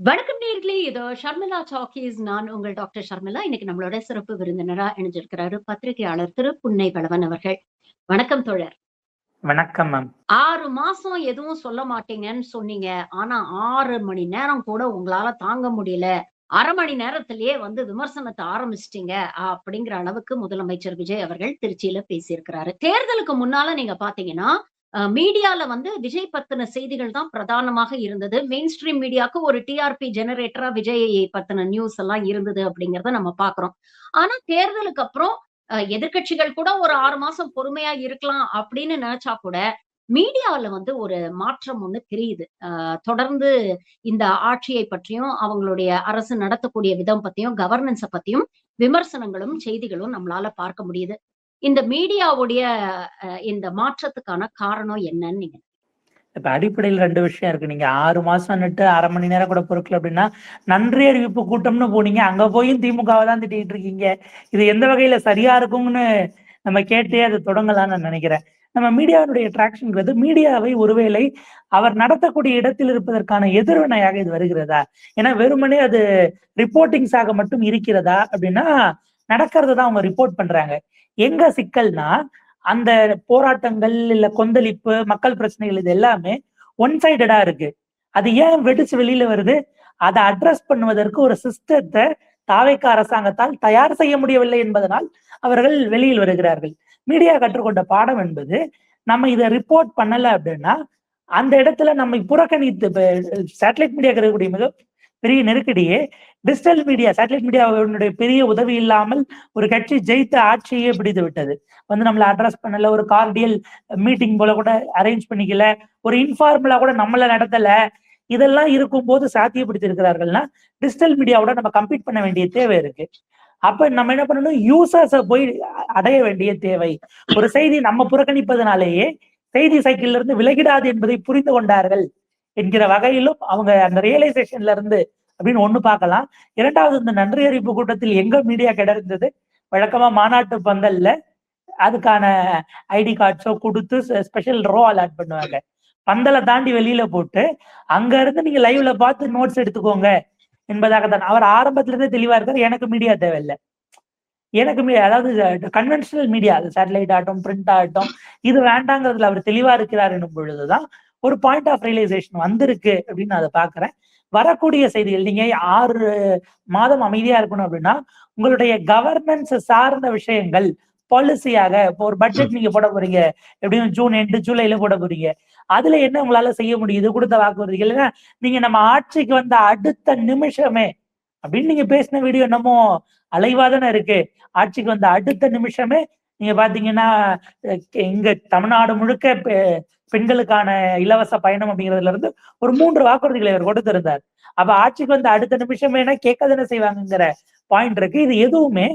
வணக்கம் நேயர்களே. இது ஷர்மிளா டாக்கீஸ். நான் உங்கள் டாக்டர் ஷர்மிளா. இன்னைக்கு நம்மளோட சிறப்பு விருந்தினரா இணைஞ்சிருக்கிறாரு பத்திரிகையாளர் திரு புன்னை வளவன் அவர்கள். வணக்கம் தோழர். வணக்கம் மேம். 6 மாசம் எதுவும் சொல்ல மாட்டீங்கன்னு சொன்னீங்க. ஆனா 6 மணி நேரம் கூட உங்களால தாங்க முடியல. 1/2 மணி நேரத்திலேயே விமர்சனத்த ஆரம்பிச்சுட்டீங்க அப்படிங்கிற அளவுக்கு முதலமைச்சர் விஜய் அவர்கள் திருச்சியில பேசியிருக்கிறாரு. தேர்தலுக்கு முன்னால நீங்க பார்த்தீங்கன்னா, மீடியால விஜய் பத்தின செய்திகள் தான் பிரதானமாக இருந்தது. மெயின் ஸ்ட்ரீம் மீடியாக்கு ஒரு டிஆர்பி ஜெனரேட்டரா விஜய் பத்தின நியூஸ் எல்லாம் இருந்தது அப்படிங்கிறத நம்ம பார்க்கிறோம். ஆனா தேர்தலுக்கு அப்புறம் எதிர்க்கட்சிகள் கூட ஒரு 6 மாசம் பொறுமையா இருக்கலாம் அப்படின்னு நினைச்சா கூட, மீடியால ஒரு மாற்றம் ஒண்ணு தெரியுது. தொடர்ந்து இந்த ஆட்சியை பற்றியும், அவங்களுடைய அரசு நடத்தக்கூடிய விதம் பத்தியும், கவர்னன்ஸ பத்தியும் விமர்சனங்களும், செய்திகளும் நம்மளால பார்க்க முடியுது. இந்த மீடியாவுடைய இந்த மாற்றத்துக்கான காரணம் என்னன்னு நீங்க இப்ப அடிப்படையில் 2 விஷயம் இருக்கு. நீங்க 6 மாசம்னுட்டு 1/2 மணி நேரம் கூட பொறுக்கல அப்படின்னா, நன்றி அறிவிப்பு கூட்டம்னு போனீங்க. அங்க போயும் திமுகவை தான் திட்டிட்டு இருக்கீங்க. இது எந்த வகையில சரியா இருக்கும்னு நம்ம கேட்டே அதை தொடங்கலாம்னு நான் நினைக்கிறேன். நம்ம மீடியாவுடைய ட்ராக்ஷன்ங்கிறது மீடியாவை ஒருவேளை அவர் நடத்தக்கூடிய இடத்தில் இருப்பதற்கான எதிர்வினையாக இது வருகிறதா? ஏன்னா வெறுமனே அது ரிப்போர்ட்டிங்ஸாக மட்டும் இருக்கிறதா அப்படின்னா, நடக்கிறத தான் அவங்க ரிப்போர்ட் பண்றாங்க. எங்க சிக்கல்னா, அந்த போராட்டங்கள் இல்ல கொந்தளிப்பு, மக்கள் பிரச்சனைகள் இது எல்லாமே ஒன் சைடடா இருக்கு. அது ஏன் வெடிச்சு வெளியில வருது? அதை அட்ரஸ் பண்ணுவதற்கு ஒரு சிஸ்டத்தை தாவேக்கா அரசாங்கத்தால் தயார் செய்ய முடியவில்லை என்பதனால் அவர்கள் வெளியில் வருகிறார்கள். மீடியா கற்றுக்கொண்ட பாடம் என்பது, நம்ம இதை ரிப்போர்ட் பண்ணல அப்படின்னா அந்த இடத்துல நம்ம புறக்கணித்து சேட்டலைட் மீடியா இருக்கக்கூடிய மிக பெரிய நெருக்கடியே டிஜிட்டல் மீடியா, சேட்டலைட் மீடியாவுடைய பெரிய உதவி இல்லாமல் ஒரு கட்சி ஜெயித்த ஆட்சியே பிடித்து விட்டது. நம்மள அட்ரஸ் பண்ணல, ஒரு கார்டியல் மீட்டிங் போல கூட அரேஞ்ச் பண்ணிக்கல, ஒரு இன்ஃபார்மலா கூட நம்மள நடத்தல. இதெல்லாம் இருக்கும் போது சாத்தியப்படுத்தி இருக்கிறார்கள்னா டிஜிட்டல் மீடியாவோட நம்ம கம்பீட் பண்ண வேண்டிய தேவை இருக்கு. அப்ப நம்ம என்ன பண்ணணும்? யூசர்ஸ போய் அடைய வேண்டிய தேவை. ஒரு செய்தி நம்ம புறக்கணிப்பதனாலேயே செய்தி சைக்கிள்ல இருந்து விலகிடாது என்பதை புரிந்து கொண்டார்கள் என்கிற வகையிலும் அவங்க அந்த ரியலைசேஷன்ல இருந்து அப்படின்னு ஒண்ணு பார்க்கலாம். இரண்டாவது, இந்த நன்றி அறிவிப்பு கூட்டத்தில் எங்க மீடியா கிடைந்தது? வழக்கமா மாநாட்டு பந்தல்ல அதுக்கான ஐடி கார்ட்ஸோ கொடுத்து ஸ்பெஷல் ரோ அலாட் பண்ணுவாங்க. பந்தலை தாண்டி வெளியில போட்டு அங்க இருந்து நீங்க லைவ்ல பார்த்து நோட்ஸ் எடுத்துக்கோங்க என்பதாக தான். அவர் ஆரம்பத்துல இருந்தே தெளிவா இருக்காரு, எனக்கு மீடியா தேவையில்லை. எனக்கு அதாவது கன்வென்ஷனல் மீடியா, அது சேட்டலைட் ஆகட்டும், பிரிண்ட் ஆகட்டும், இது வேண்டாங்கிறதுல அவர் தெளிவா இருக்கிறார் என்னும் பொழுதுதான் ஒரு பாயிண்ட் ஆஃப் ரியலைசேஷன் வந்திருக்கு அப்படின்னு நான் அதை பாக்குறேன். வரக்கூடிய செய்திகள், நீங்க 6 மாதம் அமைதியா இருக்கணும் அப்படின்னா உங்களுடைய கவர்னன்ஸ் சார்ந்த விஷயங்கள் பாலிசியாக, இப்போ ஒரு பட்ஜெட் நீங்க போட போறீங்க, எப்படியும் ஜூன் எண்டு ஜூலைல போட போறீங்க. அதுல என்ன உங்களால செய்ய முடியுது? கொடுத்த வாக்குறுதிகள். இல்லைன்னா நீங்க நம்ம ஆட்சிக்கு வந்த அடுத்த நிமிஷமே அப்படின்னு நீங்க பேசின வீடியோ என்னமோ அலைவாதானே இருக்கு. ஆட்சிக்கு வந்த அடுத்த நிமிஷமே நீங்க பாத்தீங்கன்னா இங்க தமிழ்நாடு முழுக்க பெண்களுக்கான இலவச பயணம் அப்படிங்கிறதுல இருந்து ஒரு 3 வாக்குறுதிகளை அவர் கொடுத்திருந்தார். அப்ப ஆட்சிக்கு வந்த அடுத்த நிமிஷமே கேட்க தானே செய்வாங்கிற பாயிண்ட் இருக்கு. இது எதுவுமே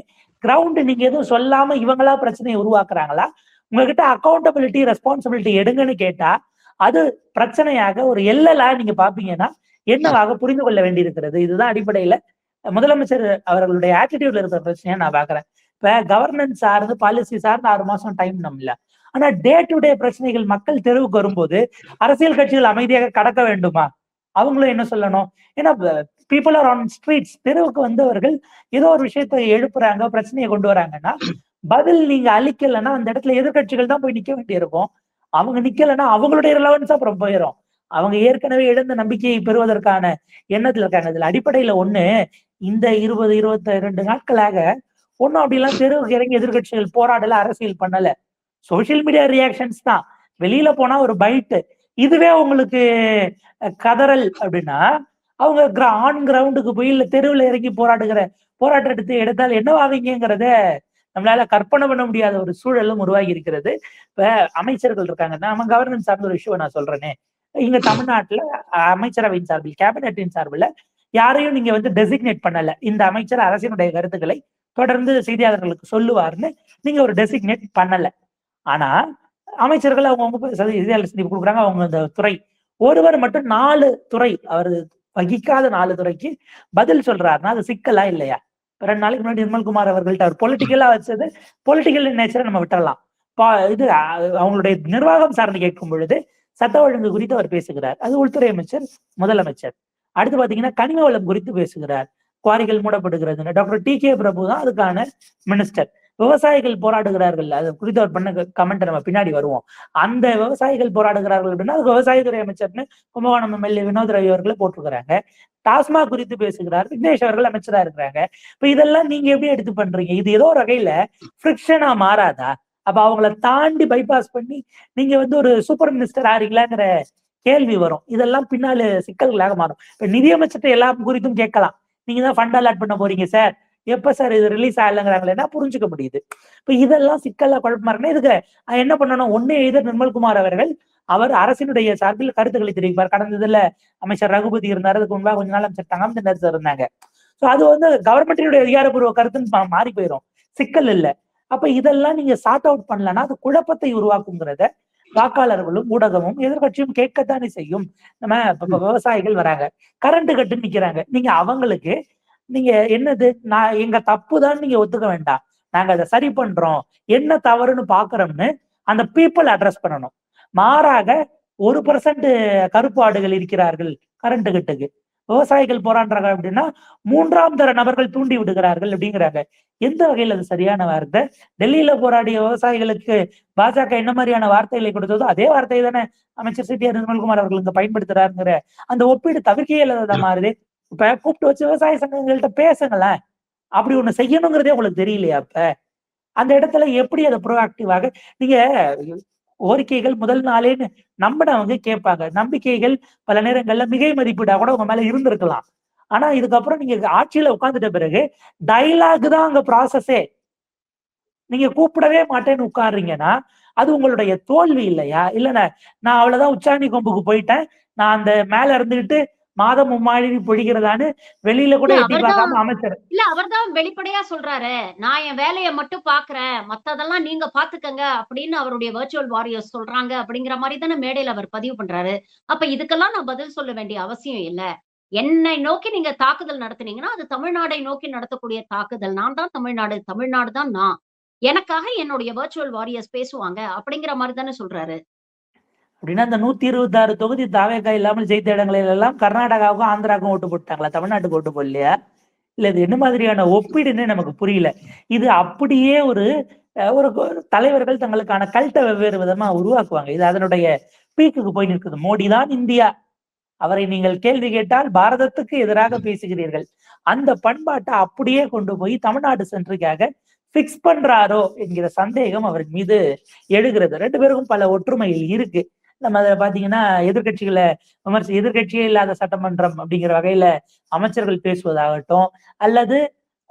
கிரவுண்ட் நீங்க எதுவும் சொல்லாம இவங்களா பிரச்சனையை உருவாக்குறாங்களா? உங்ககிட்ட அக்கௌண்டபிலிட்டி, ரெஸ்பான்சிபிலிட்டி எடுங்கன்னு கேட்டா அது பிரச்சனையாக ஒரு எல்லலா நீங்க பாப்பீங்கன்னா என்னவாக புரிந்து கொள்ள வேண்டி இருக்கிறது. இதுதான் அடிப்படையில முதலமைச்சர் அவர்களுடைய ஆட்டிடியூட்ல இருக்கிற பிரச்சனையா நான் பாக்குறேன். இப்ப கவர்னன்ஸ் சார்ந்து, பாலிசி சார்ந்து 6 மாசம் டைம் நம்ம இல்ல. ஆனா டே டு டே பிரச்சனைகள் மக்கள் தெருவுக்கு வரும்போது அரசியல் கட்சிகள் அமைதியாக கடக்க வேண்டுமா? அவங்களும் என்ன சொல்லணும்? ஏன்னா பீப்புள் ஆர் ஆன் ஸ்ட்ரீட்ஸ். தெருவுக்கு வந்தவர்கள் ஏதோ ஒரு விஷயத்தை எழுப்புறாங்க, பிரச்சனையை கொண்டு வராங்கன்னா பதில் நீங்க அளிக்கலைன்னா அந்த இடத்துல எதிர்கட்சிகள் தான் போய் நிக்க வேண்டியிருக்கும். அவங்க நிக்கலைன்னா அவங்களுடைய ரிலவன்ஸ் அப்புறம் போயிடும். அவங்க ஏற்கனவே இழந்த நம்பிக்கையை பெறுவதற்கான எண்ணத்துல இருக்காங்க. இதுல அடிப்படையில ஒண்ணு, இந்த 20-22 நாட்களாக ஒன்னும் அப்படிலாம் தெருவுக்கு இறங்கி எதிர்கட்சிகள் போராடல, அரசியல் பண்ணல. சோசியல் மீடியா ரியாக்ஷன்ஸ் தான். வெளியில போனா ஒரு பைட்டு, இதுவே உங்களுக்கு கதறல் அப்படின்னா அவங்க ஆன் கிரவுண்டுக்கு போய் இல்ல தெருவுல இறங்கி போராட்டத்தை எடுத்தால் என்னவாவீங்கிறத நம்மளால கற்பனை பண்ண முடியாத ஒரு சூழலும் உருவாகி இருக்கிறது. இப்ப அமைச்சர்கள் இருக்காங்க, நம்ம கவர்னன்ஸ் சார்ந்த ஒரு இஷ்யூ நான் சொல்றேனே. இங்க தமிழ்நாட்டுல அமைச்சரவையின் சார்பில், கேபினட்டின் சார்பில் யாரையும் நீங்க டெசிக்னேட் பண்ணல. இந்த அமைச்சர் அரசினுடைய கருத்துக்களை தொடர்ந்து செய்தியாளர்களுக்கு சொல்லுவார்னு நீங்க ஒரு டெசிக்னேட் பண்ணல. ஆனா அமைச்சர்கள் அவங்க செய்தியாளர் சந்திப்பு கொடுக்குறாங்க. அவங்க அந்த துறை ஒருவர் மட்டும் 4 துறை, அவர் வகிக்காத 4 துறைக்கு பதில் சொல்றாருன்னா அது சிக்கலா இல்லையா? 2 நாளைக்கு முன்னாடி நிர்மல்குமார் அவர்கள்ட்ட அவர் பொலிட்டிக்கலா வச்சது, பொலிட்டிக்கல் நேச்சரை நம்ம விட்டுறலாம். இது அவங்களுடைய நிர்வாகம் சார்ந்து கேட்கும் பொழுது சட்ட ஒழுங்கு குறித்து அவர் பேசுகிறார். அது உள்துறை அமைச்சர், முதலமைச்சர். அடுத்து பாத்தீங்கன்னா கனிம வளம் குறித்து பேசுகிறார். குவாரிகள் மூடப்படுகிறது. Doctor DK. பிரபு தான் அதுக்கான மினிஸ்டர். விவசாயிகள் போராடுகிறார்கள், அது குறித்து அவர் பண்ண கமெண்ட் நம்ம பின்னாடி வருவோம். அந்த விவசாயிகள் போராடுகிறார்கள் அப்படின்னா அதுக்கு விவசாயத்துறை அமைச்சர்னு கும்பகோணம் எம்எல்ஏ வினோத் ரவி அவர்களை போட்டிருக்கிறாங்க. டாஸ்மாக் குறித்து பேசுகிறார், விக்னேஷ் அவர்கள் அமைச்சரா இருக்கிறாங்க. இப்ப இதெல்லாம் நீங்க எப்படி எடுத்து பண்றீங்க? இது ஏதோ ஒரு வகையில ஃபிரிக்ஷனா மாறாதா? அப்ப அவங்கள தாண்டி பைபாஸ் பண்ணி நீங்க ஒரு சூப்பர் மினிஸ்டர் ஆறீங்களாங்கிற கேள்வி வரும். இதெல்லாம் பின்னால சிக்கல்களாக மாறும். இப்ப நிதியமைச்சர்கிட்ட எல்லாம் குறித்தும் கேட்கலாம், நீங்க தான் ஃபண்ட் அலாட் பண்ண போறீங்க சார், எப்ப சார் இது ரிலீஸ் ஆகலங்கிறாங்களேன்னா புரிஞ்சுக்க முடியுது. இப்ப இதெல்லாம் சிக்கல்ல குழப்பமா இருக்குன்னா இதுக்கு என்ன பண்ணணும்? ஒண்ணு எய்தர் நிர்மல்குமார் அவர்கள் அவர் அரசினுடைய சார்பில் கருத்துக்களை தெரிவிப்பார். கடந்த இதுல அமைச்சர் ரகுபதி இருந்தாரு, அதுக்கு முன்பாக கொஞ்ச நாள் அமைச்சர் தங்கம் சார் இருந்தாங்க. சோ அது கவர்மெண்டினுடைய அதிகாரப்பூர்வ கருத்துன்னு மாறி போயிடும், சிக்கல் இல்லை. அப்ப இதெல்லாம் நீங்க சார்ட் அவுட் பண்ணலன்னா அது குழப்பத்தை உருவாக்குங்கிறத வாக்காளர்களும் ஊடகமும் எதிர்கட்சியும் கேட்கத்தானே செய்யும். நம்ம விவசாயிகள் வராங்க, கரண்ட் கட்டு நிக்கிறாங்க, நீங்க அவங்களுக்கு நீங்க என்னது எங்க தப்பு தான் நீங்க ஒத்துக்க வேண்டாம், நாங்க அதை சரி பண்றோம், என்ன தவறுன்னு பாக்குறோம்னு அந்த பீப்புள் அட்ரஸ் பண்ணணும். மாறாக 1% கருப்பு ஆடுகள் இருக்கிறார்கள் கரண்ட் கட்டுக்கு, விவசாயிகள் போராடுறாங்க அப்படின்னா 3ஆம் தர நபர்கள் தூண்டி விடுகிறார்கள் அப்படிங்கிறாங்க. எந்த வகையில் அது சரியான வார்த்தை? டெல்லியில போராடிய விவசாயிகளுக்கு பாஜக என்ன மாதிரியான வார்த்தைகளை கொடுத்ததோ அதே வார்த்தையை தானே அமைச்சர் சி.டி.ஆர். நிர்மல்குமார் அவர்கள் இங்க பயன்படுத்துறாருங்கிற அந்த ஒப்பீடு தவிர்க்கையே இல்லாத மாறுது. இப்ப கூப்பிட்டு வச்சு விவசாய சங்கங்கள்கிட்ட பேசுங்களேன், அப்படி ஒண்ணு செய்யணுங்கிறதே உங்களுக்கு தெரியலையா? அப்ப அந்த இடத்துல எப்படி அதை ப்ரோஆக்டிவாக நீங்க கோரிக்கைகள் முதல் நாளேன்னு நம்பினவங்க கேட்பாங்க. நம்பிக்கைகள் பல நேரங்கள்ல மிகை மதிப்பீடா கூட உங்க மேல இருந்திருக்கலாம். ஆனா இதுக்கப்புறம் நீங்க ஆட்சியில உட்கார்ந்துட்ட பிறகு டைலாக் தான் அங்க ப்ராசஸே. நீங்க கூப்பிடவே மாட்டேன்னு உட்கார்றீங்கன்னா அது உங்களுடைய தோல்வி இல்லையா? இல்ல நான் அவ்வளவுதான் உச்சாணி கொம்புக்கு போயிட்டேன், நான் அந்த மேல இருந்துகிட்டு மாதம் மும்மாழி பொழிகிறதான்னு வெளியில கூட எட்டி பார்க்காம அமைச்சர் இல்ல அவர்தான் வெளிப்படையா சொல்றாரு, நான் என் வேலையை மட்டும் பாக்குறேன், மத்ததெல்லாம் நீங்க பாத்துக்கங்க அப்படின்னு அவருடைய வர்ச்சுவல் வாரியர்ஸ் சொல்றாங்க அப்படிங்கிற மாதிரி தானே மேடையில அவர் பதிவு பண்றாரு. அப்ப இதுக்கெல்லாம் நான் பதில் சொல்ல வேண்டிய அவசியம் இல்ல. என்னை நோக்கி நீங்க தாக்குதல் நடத்துனீங்கன்னா அது தமிழ்நாடை நோக்கி நடத்தக்கூடிய தாக்குதல். நான் தான் தமிழ்நாடு, தமிழ்நாடு தான் நான். எனக்காக என்னுடைய வர்ச்சுவல் வாரியர்ஸ் பேசுவாங்க அப்படிங்கிற மாதிரி தானே சொல்றாரு. அப்படின்னா அந்த 126 தொகுதி தாவேக்கா இல்லாமல் ஜெயித்த இடங்களில் எல்லாம் கர்நாடகாவுக்கும் ஆந்திராவுக்கும் ஓட்டு போட்டாங்களா? தமிழ்நாட்டுக்கு ஓட்டு போடலையா? இல்ல இது என்ன மாதிரியான ஒப்பீடுன்னு நமக்கு புரியல. இது அப்படியே ஒரு தலைவர்கள் தங்களுக்கான கல்ட்டை வெவ்வேறு விதமா உருவாக்குவாங்க. இது அதனுடைய பீக்குக்கு போய் நிற்குது. மோடி தான் இந்தியா, அவரை நீங்கள் கேள்வி கேட்டால் பாரதத்துக்கு எதிராக பேசுகிறீர்கள். அந்த பண்பாட்டை அப்படியே கொண்டு போய் தமிழ்நாடு சென்ட்ரிக்காக பிக்ஸ் பண்றாரோ என்கிற சந்தேகம் அவர் மீது எழுகிறது. 2 பேருக்கும் பல ஒற்றுமையில் இருக்கு. நம்ம அதை பாத்தீங்கன்னா எதிர்கட்சிகளை எதிர்கட்சியே இல்லாத சட்டமன்றம் அப்படிங்கிற வகையில அமைச்சர்கள் பேசுவதாகட்டும், அல்லது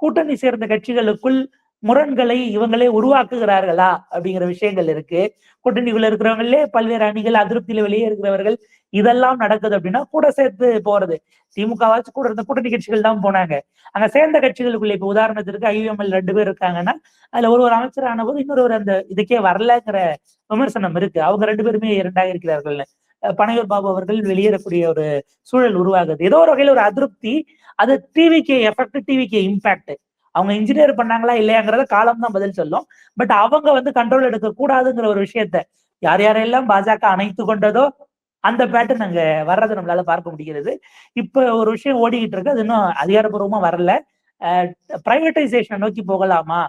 கூட்டணி சேர்ந்த கட்சிகளுக்குள் முரண்களை இவங்களே உருவாக்குகிறார்களா அப்படிங்கிற விஷயங்கள் இருக்கு. கூட்டணிக்குள்ள இருக்கிறவங்களே பல்வேறு அணிகள் அதிருப்தியில வெளியே இருக்கிறவர்கள், இதெல்லாம் நடக்குது அப்படின்னா கூட சேர்த்து போறது. திமுகவாச்சும் கூட இருந்த கூட்டணி கட்சிகள் தான் போனாங்க. அங்க சேர்ந்த கட்சிகளுக்குள்ள இப்ப உதாரணத்திற்கு IUML 2 பேர் இருக்காங்கன்னா அதுல ஒரு அமைச்சர் ஆன போது இன்னொரு அந்த இதுக்கே வரலங்கிற விமர்சனம் இருக்கு. அவங்க 2 பேருமே இரண்டாக இருக்கிறார்கள். பனையூர் பாபு அவர்கள் வெளியேறக்கூடிய ஒரு சூழல் உருவாகுது. ஏதோ ஒரு வகையில ஒரு அதிருப்தி. அது டிவிகே எஃபெக்ட், டிவிகே இம்பாக்ட். அவங்க இன்ஜினியர் பண்ணாங்களா இல்லையாங்கிறத காலம் தான் பதில் சொல்லும். பட் அவங்க கண்ட்ரோல் எடுக்க கூடாதுங்கிற ஒரு விஷயத்த யார் யாரெல்லாம் பாஜக அணைத்து கொண்டதோ அந்த பேட்டர்ன் அங்க வர்றதை நம்மளால பார்க்க முடிகிறது. இப்ப ஒரு விஷயம் ஓடிக்கிட்டு இருக்கு, அது இன்னும் அதிகாரப்பூர்வமா வரல. பிரைவேட்டைசேஷனை நோக்கி போகலாமா?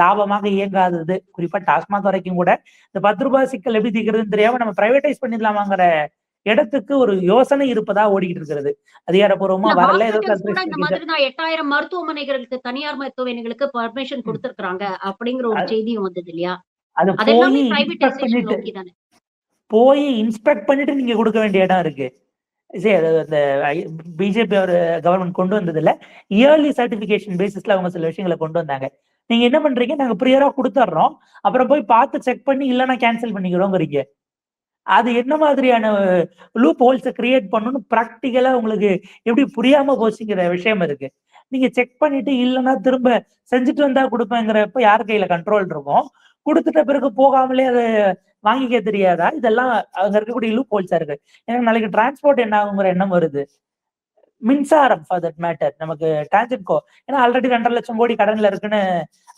லாபமாக இயங்காதது, குறிப்பா டாஸ்மாக் வரைக்கும் கூட இந்த 10 ரூபாய் சிக்கல் எப்படி தீர்க்கிறதுன்னு தெரியாம நம்ம பிரைவேட்டைஸ் பண்ணிடலாமாங்கிற இடத்துக்கு ஒரு யோசனை இருப்பதா ஓடிக்கிட்டு இருக்கிறது. அதிகாரப்பூர்வமா வரல. ஏதோ இந்த மாதிரி தான் 8000 மருத்துவமனைகளுக்கு, தனியார் மருத்துவமனைகளுக்கு பர்மிஷன் கொடுத்திருக்காங்க அப்படிங்கிற ஒரு செய்தியும் வந்தது இல்லையா? அது அதெல்லாமே பிரைவேட்டைசேஷன் நோக்கி தானே. போய் இன்ஸ்பெக்ட் பண்ணிட்டு நீங்க கொடுக்க வேண்டிய இடம் இருக்கு. சரி, அந்த பிஜேபி கவர்மெண்ட் கொண்டு வந்ததுல இயர்லி சர்டிபிகேஷன் பேசிஸ்ல அவங்க சில விஷயங்களை கொண்டு வந்தாங்க. நீங்க என்ன பண்றீங்க, நாங்க ப்ரியரா கொடுத்துட்றோம், அப்புறம் போய் பார்த்து செக் பண்ணி இல்லைன்னா கேன்சல் பண்ணிக்கிறோங்கிறீங்க. அது என்ன மாதிரியான லூப் ஹோல்ஸை கிரியேட் பண்ணணும்னு ப்ராக்டிக்கலா உங்களுக்கு எப்படி புரியாம போச்சுங்கிற விஷயம் இருக்கு. நீங்க செக் பண்ணிட்டு இல்லைன்னா திரும்ப செஞ்சுட்டு வந்தா கொடுப்பேங்கிறப்ப யார் கையில கண்ட்ரோல் இருக்கும்? கொடுத்துட்ட பிறகு போகாமலே அதை வாங்கிக்க தெரியாதா? இதெல்லாம் அங்க இருக்கக்கூடிய லூப் ஹோல்ஸா இருக்கு. ஏன்னா நாளைக்கு டிரான்ஸ்போர்ட் என்ன ஆகுங்கிற எண்ணம் வருது. மின்சாரம் ஃபார் தட் மேட்டர் நமக்கு டான்ஜென்கோ, ஏன்னா ஆல்ரெடி 2.5 லட்சம் கோடி கடன்ல இருக்குன்னு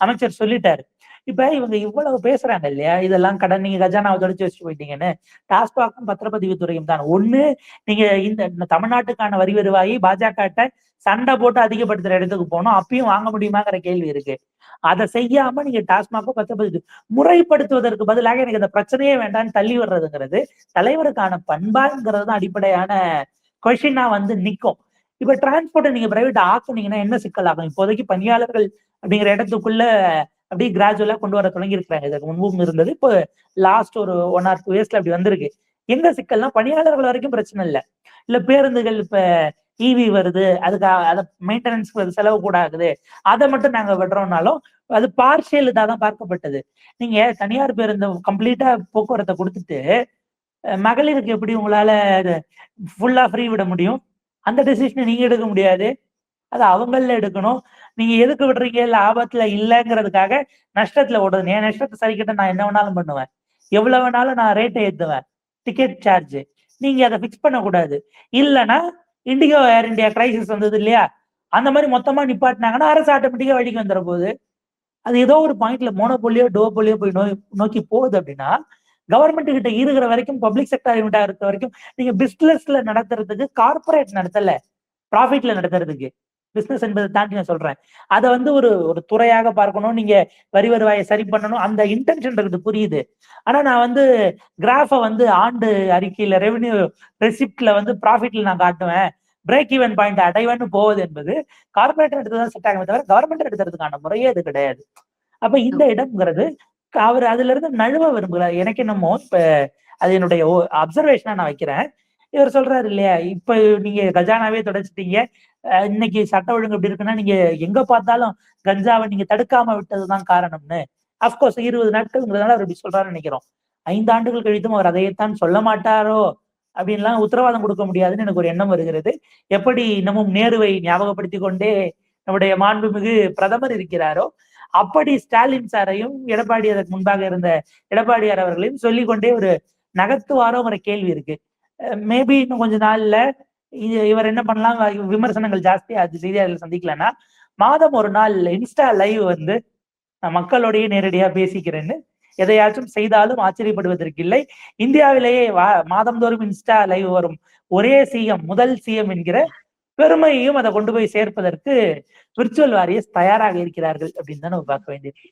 அமைச்சர் சொல்லிட்டாரு. இப்ப இவங்க இவ்வளவு பேசுறாங்க இல்லையா, இதெல்லாம் கடன் நீங்க கஜானாவை தொடச்சு வச்சுட்டு போயிட்டீங்கன்னு. டாஸ்மாகும் பத்திரப்பதிவுத்துறையும் தான். ஒண்ணு நீங்க இந்த தமிழ்நாட்டுக்கான வரி வருவாயை பாஜக சண்டை போட்டு அதிகப்படுத்துற இடத்துக்கு போனோம், அப்பயும் வாங்க முடியுமாங்கிற கேள்வி இருக்கு. அதை செய்யாம நீங்க டாஸ்மாகோ பத்திரப்பதிவு முறைப்படுத்துவதற்கு பதிலாக எனக்கு அந்த பிரச்சனையே வேண்டாம்னு தள்ளி வர்றதுங்கிறது தலைவருக்கான பண்பாங்கிறது தான் அடிப்படையான கொஸ்டினா வந்து நிக்கும். இப்ப டிரான்ஸ்போர்ட் நீங்க பிரைவேட் ஆக்குனீங்கன்னா என்ன சிக்கல் ஆகும்? இப்போதைக்கு பணியாளர்கள் அப்படிங்கிற இடத்துக்குள்ள அப்படியே கிராஜுவலா கொண்டு வர தொடங்கி இருக்கிறாங்க. இதுக்கு முன்பும் இருந்தது, இப்போ லாஸ்ட் ஒரு 1 or 2 yearsல அப்படி வந்திருக்கு. எங்க சிக்கல்னா பணியாளர்கள் வரைக்கும் பிரச்சனை இல்ல பேருந்துகள் இப்ப இவி வருது, அதுக்கு அதை மெயின்டெனன்ஸ்க்கு செலவு கூட ஆகுது, அதை மட்டும் நாங்க விடுறோம்னாலும் அது பார்ஷியல் இதாதான் பார்க்கப்பட்டது. நீங்க தனியார் பேருந்து கம்ப்ளீட்டா போக்குவரத்தை கொடுத்துட்டு மகளிருக்கு எப்படி உங்களால ஃபுல்லா ஃப்ரீ விட முடியும்? அந்த டெசிஷனை நீங்க எடுக்க முடியாது, அது அவங்கள எடுக்கணும். நீங்க எதுக்கு விடுறீங்க? இல்ல ஆபத்துல இல்லைங்கிறதுக்காக நஷ்டத்துல ஓடுது. என் நஷ்டத்தை சரிக்கிட்ட நான் என்ன வேணாலும் பண்ணுவேன், எவ்வளவு வேணாலும் நான் ரேட்டை ஏத்துவேன், டிக்கெட் சார்ஜ். நீங்க அதை பிக்ஸ் பண்ணக்கூடாது. இல்லைன்னா இண்டிகோ ஏர் இந்தியா கிரைசிஸ் வந்தது இல்லையா, அந்த மாதிரி மொத்தமா நிப்பாட்டினாங்கன்னா அரசு ஆட்டோமேட்டிக்கா வழிக்கு வந்துட போகுது. அது ஏதோ ஒரு பாயிண்ட்ல மோனோபோலியோ டோபோலியோ போய் நோக்கி போகுது. அப்படின்னா கவர்மெண்ட் கிட்ட இருக்கிற வரைக்கும், பப்ளிக் செக்டர் யூனிட்டா இருக்க வரைக்கும் நீங்க பிசினஸ்ல நடத்துறதுக்கு, கார்பரேட் நடத்தல, ப்ராஃபிட்ல நடத்துறதுக்கு. பிசினஸ் என்பதை தாண்டி நான் சொல்றேன், அதை வந்து ஒரு ஒரு துறையாக பார்க்கணும், நீங்க வரி வருவாயை சரி பண்ணணும், அந்த இன்டென்ஷன் இருக்குது, புரியுது. ஆனா நான் வந்து கிராஃபை வந்து ஆண்டு அறிக்கையில ரெவென்யூ ரெசிப்ட்ல வந்து ப்ராஃபிட்ல நான் காட்டுவேன், பிரேக் ஈவன் பாயிண்ட் அடைவேன்னு போவது என்பது கார்பரேட் எடுத்துதான் செட் ஆகுமே தவிர கவர்மெண்ட் எடுத்துறதுக்கான முறையே அது கிடையாது. அப்ப இந்த இடம்ங்கிறது அவர் அதுல இருந்து நழுவ விரும்புகிறார். எனக்கு என்னமோ இப்ப அது என்னுடைய அப்சர்வேஷனா நான் வைக்கிறேன். இவர் சொல்றாரு இல்லையா, இப்ப நீங்க கஜானாவே தொடச்சிட்டீங்க, இன்னைக்கு சட்ட ஒழுங்கு எப்படி இருக்குன்னா நீங்க எங்க பார்த்தாலும் கஞ்சாவை நீங்க தடுக்காம விட்டதுதான் காரணம்னு. அப்கோர்ஸ் 20 நாட்கள்ங்கிறதுனால அவர் இப்படி சொல்றாருன்னு நினைக்கிறோம். 5 ஆண்டுகள் கழித்தும் அவர் அதையத்தான் சொல்ல மாட்டாரோ அப்படின்லாம் உத்தரவாதம் கொடுக்க முடியாதுன்னு எனக்கு ஒரு எண்ணம் வருகிறது. எப்படி இன்னமும் நேருவை ஞாபகப்படுத்தி கொண்டே நம்முடைய மாண்புமிகு பிரதமர் இருக்கிறாரோ, அப்படி ஸ்டாலின் சாரையும் எடப்பாடி அதற்கு முன்பாக இருந்த எடப்பாடியார் அவர்களையும் சொல்லிக்கொண்டே ஒரு நகர்த்துவாரோங்கிற கேள்வி இருக்கு. மேபி இன்னும் கொஞ்ச நாள்ல இவர் என்ன பண்ணலாம், விமர்சனங்கள் ஜாஸ்தி அது செய்தியாளர்கள் சந்திக்கலன்னா மாதம் ஒரு நாள் இன்ஸ்டா லைவ் வந்து நான் மக்களோடய நேரடியா பேசிக்கிறேன்னு எதையாச்சும் செய்தாலும் ஆச்சரியப்படுவதற்கு இல்லை. இந்தியாவிலேயே மாதந்தோறும் இன்ஸ்டா லைவ் வரும் ஒரே சிஎம், முதல் சிஎம் என்கிற பெருமையையும் அதை கொண்டு போய் சேர்ப்பதற்கு விர்ச்சுவல் வாரியர்ஸ் தயாராக இருக்கிறார்கள் அப்படின்னு தான் நம்ம பார்க்க வேண்டியது.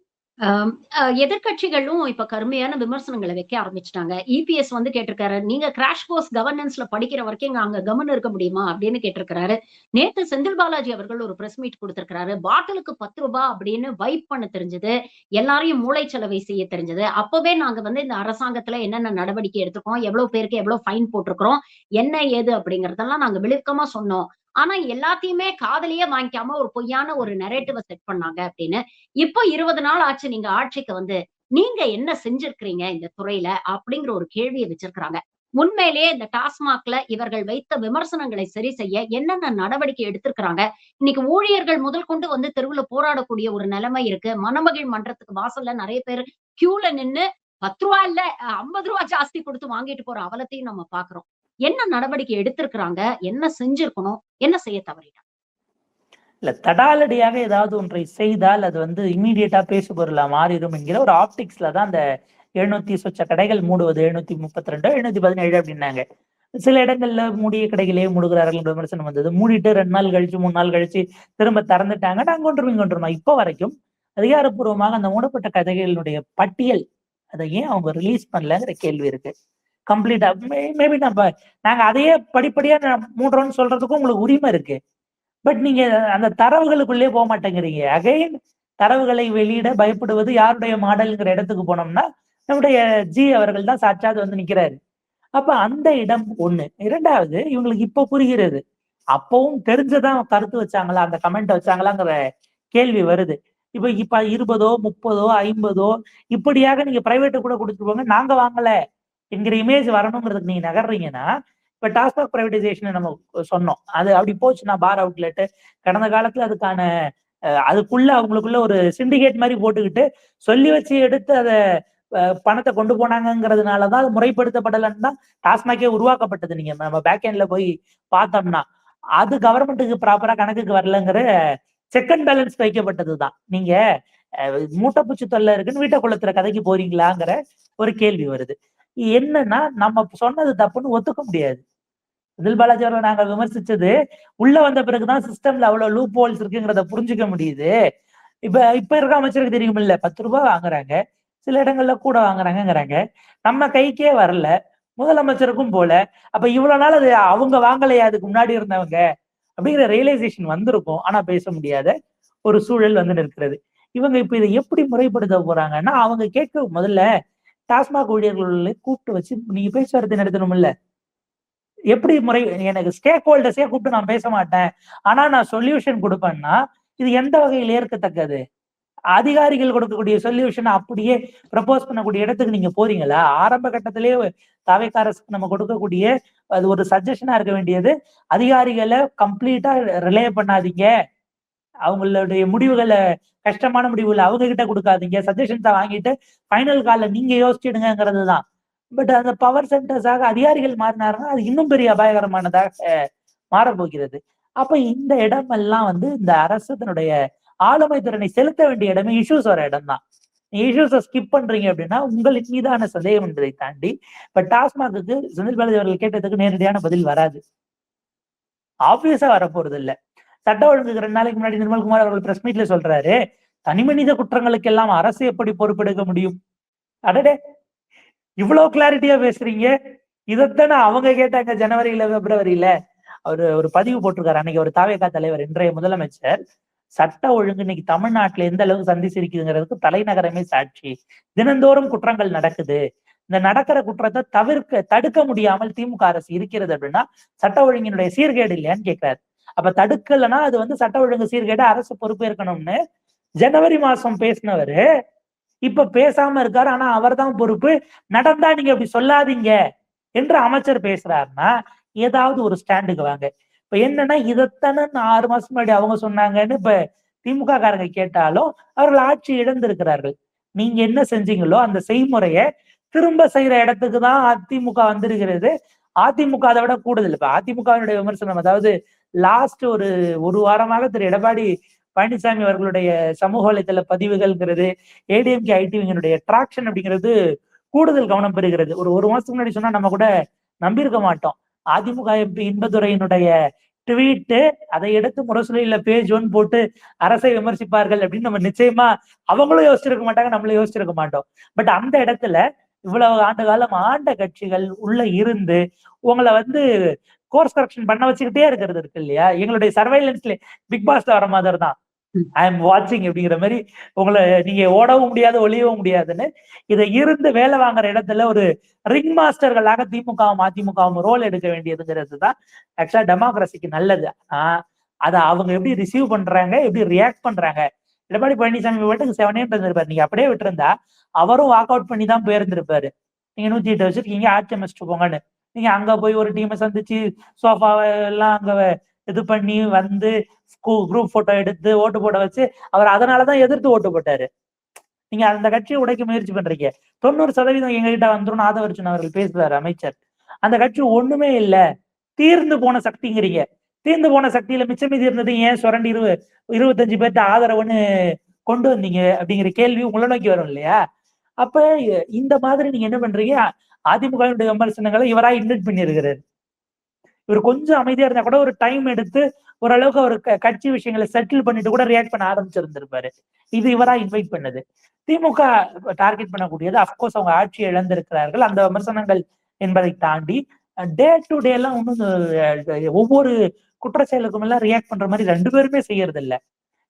எதிர்கட்சிகளும் இப்ப கருமையான விமர்சனங்களை வைக்க ஆரம்பிச்சுட்டாங்க. இபிஎஸ் வந்து கேட்டிருக்காரு, நீங்க கிராஷ் கோர்ஸ் கவர்னன்ஸ்ல படிக்கிற வரைக்கும் அங்க கவர்னர் இருக்க முடியுமா அப்படின்னு கேட்டிருக்காரு. நேத்து செந்தில் பாலாஜி அவர்கள் ஒரு பிரஸ் மீட் கொடுத்திருக்காரு. பாட்டிலுக்கு 10 ரூபாய் அப்படின்னு வைப் பண்ண தெரிஞ்சது, எல்லாரையும் மூளைச்சலவை செய்ய தெரிஞ்சது. அப்பவே நாங்க வந்து இந்த அரசாங்கத்துல என்னென்ன நடவடிக்கை எடுத்திருக்கோம், எவ்வளவு பேருக்கு எவ்வளவு ஃபைன் போட்டிருக்கிறோம், என்ன ஏது அப்படிங்கறதெல்லாம் நாங்க விளக்கமா சொன்னோம். ஆனா எல்லாத்தையுமே காதலியே வாங்கிக்காம ஒரு பொய்யான ஒரு நரேட்டிவ செட் பண்ணாங்க அப்படின்னு. இப்போ 20 நாள் ஆச்சு நீங்க ஆட்சிக்கு வந்து. நீங்க என்ன செஞ்சிருக்கிறீங்க இந்த துறையில? அப்படிங்கிற ஒரு கேள்விய வச்சிருக்கிறாங்க. உண்மையிலேயே இந்த டாஸ்மாக்ல இவர்கள் வைத்த விமர்சனங்களை சரி செய்ய என்னென்ன நடவடிக்கை எடுத்திருக்கிறாங்க? இன்னைக்கு ஊழியர்கள் முதல் கொண்டு வந்து தெருவுல போராடக்கூடிய ஒரு நிலைமை இருக்கு. மணமகிழ் மன்றத்துக்கு வாசல்ல நிறைய பேர் கியூல நின்னு ரூ. 10 இல்ல ரூ. 50 ஜாஸ்தி கொடுத்து வாங்கிட்டு போற அவலத்தையும் நம்ம பார்க்கிறோம். என்ன நடவடிக்கை எடுத்திருக்கிறாங்க? என்ன செஞ்சிருக்கணும்? என்ன செய்ய தவறிட்டாங்க? இல்ல தடாலடியாக ஏதாவது ஒன்றை செய்தால் அது வந்து இம்மீடியட்டா பேசு பொருளா மாறிடும் என்கிற ஒரு ஆப்டிக்ஸ்ல தான் அந்த 700 சொச்ச கடைகள் மூடுவது, 732 717 அப்படின்னாங்க. சில இடங்கள்ல மூடிய கடைகளே மூடுகிறார்கள் விமர்சனம் வந்தது. மூடிட்டு 2 நாள் கழிச்சு 3 நாள் கழிச்சு திரும்ப திறந்துட்டாங்க. நாங்க ஒன்றும் இங்க ஒன்றுமா இப்ப வரைக்கும் அதிகாரப்பூர்வமாக அந்த மூடப்பட்ட கடைகளினுடைய பட்டியல் அதை ஏன் அவங்க ரிலீஸ் பண்ணலங்கிற கேள்வி இருக்கு. கம்ப்ளீட்டா மேபி நாங்க அதையே படிப்படியா மூடுறோம்னு சொல்றதுக்கும் உங்களுக்கு உரிமை இருக்கு. பட் நீங்க அந்த தரவுகளுக்குள்ளே போக மாட்டேங்கிறீங்க. அகைன் தரவுகளை வெளியிட பயப்படுவது யாருடைய மாடல்ங்கிற இடத்துக்கு போனோம்னா நம்முடைய ஜி அவர்கள் தான் சாட்சாது வந்து நிக்கிறாரு. அப்ப அந்த இடம் ஒண்ணு. இரண்டாவது, இவங்களுக்கு இப்ப புரிகிறது, அப்பவும் தெரிஞ்சதான் கருத்து வச்சாங்களா, அந்த கமெண்ட் வச்சாங்களாங்கிற கேள்வி வருது. இப்ப 20, 30, 50 இப்படியாக நீங்க பிரைவேட்டு கூட கொடுத்துட்டு போங்க, நாங்க வாங்கல என்கிற இமேஜ் வரணுங்கிறதுக்கு நீங்க நகர்றீங்கன்னா, இப்ப டாஸ்மாக் பிரைவேடைசேஷன் நம்ம சொன்னோம், அது அப்படி போச்சுன்னா பார் அவுட்லெட் கடந்த காலத்துல அதுக்கான அதுக்குள்ள அவங்களுக்குள்ள ஒரு சிண்டிகேட் மாதிரி போட்டுக்கிட்டு சொல்லி வச்சு எடுத்து அதை பணத்தை கொண்டு போனாங்கிறதுனாலதான் அது முறைப்படுத்தப்படலன்னு தான் டாஸ்மாகே உருவாக்கப்பட்டது. நீங்க நம்ம பேக் எண்ட்ல போய் பார்த்தோம்னா அது கவர்மெண்ட்டுக்கு ப்ராப்பரா கணக்குக்கு வரலங்கிற செக் அண்ட் பேலன்ஸ் வைக்கப்பட்டதுதான். நீங்க மூட்டைப்பூச்சி தொல்லை இருக்குன்னு வீட்டை குளத்துற கதைக்கு போறீங்களாங்கிற ஒரு கேள்வி வருது. என்னன்னா நம்ம சொன்னது தப்புன்னு ஒத்துக்க முடியாது. செந்தில் பாலாஜி அவர்களை நாங்க விமர்சிச்சது உள்ள வந்த பிறகுதான் சிஸ்டம்ல அவ்வளவு லூப் ஹோல்ஸ் இருக்குங்கிறத புரிஞ்சுக்க முடியுது. இப்ப இருக்க அமைச்சருக்கு தெரியும் இல்ல, 10 ரூபாய் வாங்குறாங்க, சில இடங்கள்ல கூட வாங்குறாங்கிறாங்க, நம்ம கைக்கே வரல, முதலமைச்சருக்கும் போல. அப்ப இவ்வளவு நாள் அது அவங்க வாங்கலையா அதுக்கு முன்னாடி இருந்தவங்க அப்படிங்கிற ரியலைசேஷன் வந்திருக்கும். ஆனா பேச முடியாத ஒரு சூழல் வந்து இருக்கிறது. இவங்க இப்ப இதை எப்படி முறைப்படுத்த போறாங்கன்னா, அவங்க கேட்க முதல்ல டாஸ்மாக் ஊழியர்களை கூப்பிட்டு வச்சு நீங்க பேச்சுவார்த்தை நடத்தணும் இல்ல. எப்படி முறை எனக்கு ஸ்டேக் ஹோல்டர்ஸே கூப்பிட்டு நான் பேச மாட்டேன், ஆனா நான் சொல்யூஷன் கொடுப்பேன்னா இது எந்த வகையில் ஏற்கத்தக்கது? அதிகாரிகள் கொடுக்கக்கூடிய சொல்யூஷன் அப்படியே ப்ரப்போஸ் பண்ணக்கூடிய இடத்துக்கு நீங்க போறீங்களா? ஆரம்ப கட்டத்திலேயே தாவேக்கா அரசுக்கு நம்ம கொடுக்கக்கூடிய அது ஒரு சஜஷனா இருக்க வேண்டியது, அதிகாரிகளை கம்ப்ளீட்டா ரிலே பண்ணாதீங்க, அவங்களுடைய முடிவுகளை, கஷ்டமான முடிவுகளை அவங்க கிட்ட கொடுக்காதீங்க, சஜஷன்ஸை வாங்கிட்டு ஃபைனல் கால்ல நீங்க யோசிச்சிடுங்கிறது தான். பட் அந்த பவர் சென்டர்ஸாக அதிகாரிகள் மாறினாருன்னா அது இன்னும் பெரிய அபாயகரமானதாக மாறப்போகிறது. அப்ப இந்த இடமெல்லாம் வந்து இந்த அரசு தன்னுடைய ஆளுமை திறனை செலுத்த வேண்டிய இடமே இஷ்யூஸ் வர இடம் தான். இஷ்யூஸை ஸ்கிப் பண்றீங்க அப்படின்னா உங்களுக்கு மீதான சந்தேகம் என்பதை தாண்டி இப்ப டாஸ்மாக்கு செந்தில் பாலாஜி அவர்கள் கேட்டதுக்கு நேரடியான பதில் வராது, ஆப்வியஸா வரப்போறது இல்ல. சட்ட ஒழுங்கு 2 நாளைக்கு முன்னாடி நிர்மல்குமார் அவர்கள் பிரஸ் மீட்ல சொல்றாரு, தனி மனித குற்றங்களுக்கு எல்லாம் அரசு எப்படி பொறுப்பெடுக்க முடியும்? அடடே, இவ்வளவு கிளாரிட்டியா பேசுறீங்க. இதைத்தானே அவங்க கேட்டாங்க ஜனவரியில பிப்ரவரியில. அவரு ஒரு பதிவு போட்டிருக்காரு அன்னைக்கு ஒரு தாவேகா தலைவர், இன்றைய முதலமைச்சர். சட்ட ஒழுங்கு இன்னைக்கு தமிழ்நாட்டுல எந்த அளவுக்கு சந்திச்சிருக்குங்கிறதுக்கு தலைநகரமே சாட்சி. தினந்தோறும் குற்றங்கள் நடக்குது. இந்த நடக்கிற குற்றத்தை தடுக்க முடியாமல் திமுக அரசு இருக்கிறது அப்படின்னா சட்ட ஒழுங்கினுடைய சீர்கேடு இல்லையான்னு கேட்கிறாரு. அப்ப தடுக்கலைன்னா அது வந்து சட்ட ஒழுங்கு சீர்கேடு, அரசு பொறுப்பேற்கணும்னு ஜனவரி மாசம் பேசினவரு இப்ப பேசாம இருக்காரு. ஆனா அவர் தான் பொறுப்பு, நடந்தா நீங்க அப்படி சொல்லாதீங்க என்று அமைச்சர் பேசுறாருன்னா ஏதாவது ஒரு ஸ்டாண்டுக்கு வாங்க. இப்ப என்னன்னா இதைத்தானே 6 மாசம் முன்னாடி அவங்க சொன்னாங்கன்னு இப்ப திமுக காரங்க கேட்டாலும் அவர்கள் ஆட்சி இழந்திருக்கிறார்கள். நீங்க என்ன செஞ்சீங்களோ அந்த செய்முறையை திரும்ப செய்யற இடத்துக்கு தான் அதிமுக வந்திருக்கிறது. அதிமுக அதை விட கூடுதல். இப்ப அதிமுகவினுடைய விமர்சனம், அதாவது லாஸ்ட் ஒரு வாரமாக திரு எடப்பாடி பழனிசாமி அவர்களுடைய சமூக வலைதள பதிவுகள்ங்கிறது, ஏடிஎம்கே ஐடிவிங்களுடைய டிராக்ஷன் அப்படிங்கிறது கூடுதல் கவனம் பெறுகிறது. ஒரு மாசத்துக்கு முன்னாடி சொன்னா நம்ம கூட நம்பியிருக்க மாட்டோம். அதிமுக எம்பி இன்பதுரையினுடைய ட்வீட்டு, அதை எடுத்து முரசொலியில பேஜ் 1 போட்டு அரசை விமர்சிப்பார்கள் அப்படின்னு நம்ம நிச்சயமா அவங்களும் யோசிச்சிருக்க மாட்டாங்க, நம்மளும் யோசிச்சிருக்க மாட்டோம். பட் அந்த இடத்துல இவ்வளவு ஆண்டு காலம் ஆண்ட கட்சிகள் உள்ள இருந்து உங்களை வந்து கோர்ஸ் கரெக்ஷன் பண்ண வச்சுக்கிட்டே இருக்கிறது இருக்கு இல்லையா? எங்களுடைய சர்வைலன்ஸ்ல பிக் பாஸ்ல வர மாதிரி தான், ஐ எம் வாட்சிங் அப்படிங்கிற மாதிரி உங்களை நீங்க ஓடவும் முடியாது ஒளியவும் முடியாதுன்னு இதை இருந்து வேலை வாங்குற இடத்துல ஒரு ரிங் மாஸ்டர்களாக திமுகவும் அதிமுகவும் ரோல் எடுக்க வேண்டியதுங்கிறது தான் ஆக்சுவலா டெமோக்ரஸிக்கு நல்லது. அதை அவங்க எப்படி ரிசீவ் பண்றாங்க, எப்படி ரியாக்ட் பண்றாங்க. எடப்பாடி பழனிசாமி வீட்டுக்கு 7 இருந்திருப்பாரு, நீங்க அப்படியே விட்டுருந்தா அவரும் வாக் அவுட் பண்ணி தான் போயிருந்திருப்பாரு. நீங்க 108 வச்சிருக்கீங்க, ஆட்சி அமைச்சிட்டு போங்கன்னு. நீங்க அங்க போய் ஒரு டீமை சந்திச்சு சோஃபாவை எல்லாம் அங்க இது பண்ணி வந்து குரூப் போட்டோ எடுத்து ஓட்டு போட வச்சு அவர் அதனாலதான் எதிர்த்து ஓட்டு போட்டாரு. நீங்க அந்த கட்சியை உடைக்க முயற்சி பண்றீங்க. 90% எங்ககிட்ட வந்துடும் ஆதவர்ஜுன் அவர்கள் பேசுறாரு அமைச்சர். அந்த கட்சி ஒண்ணுமே இல்ல, தீர்ந்து போன சக்திங்கிறீங்க. தீர்ந்து போன சக்தியில மிச்சம் மீதி இருந்தது ஏன் சுரண்டி 25 பேர்த்த ஆதரவுன்னு கொண்டு வந்தீங்க அப்படிங்கிற கேள்வி உங்களை நோக்கி வரும் இல்லையா? அப்ப இந்த மாதிரி நீங்க என்ன பண்றீங்க, அதிமுகவினுடைய விமர்சனங்களை இவரா இன்வைட் பண்ணியிருக்கிறாரு. இவர் கொஞ்சம் அமைதியா இருந்தா கூட ஒரு டைம் எடுத்து ஓரளவுக்கு அவர் கட்சி விஷயங்களை செட்டில் பண்ணிட்டு கூட ரியாக்ட் பண்ண ஆரம்பிச்சிருந்திருப்பாரு. இது இவரா இன்வைட் பண்ணது. திமுக டார்கெட் பண்ணக்கூடியது அப்கோர்ஸ் அவங்க ஆட்சி இழந்திருக்கிறார்கள், அந்த விமர்சனங்கள் என்பதை தாண்டி டே டு டே எல்லாம் ஒன்றும் ஒவ்வொரு குற்றச்செயலுக்கும் எல்லாம் ரியாக்ட் பண்ற மாதிரி 2 பேருமே செய்யறது இல்ல.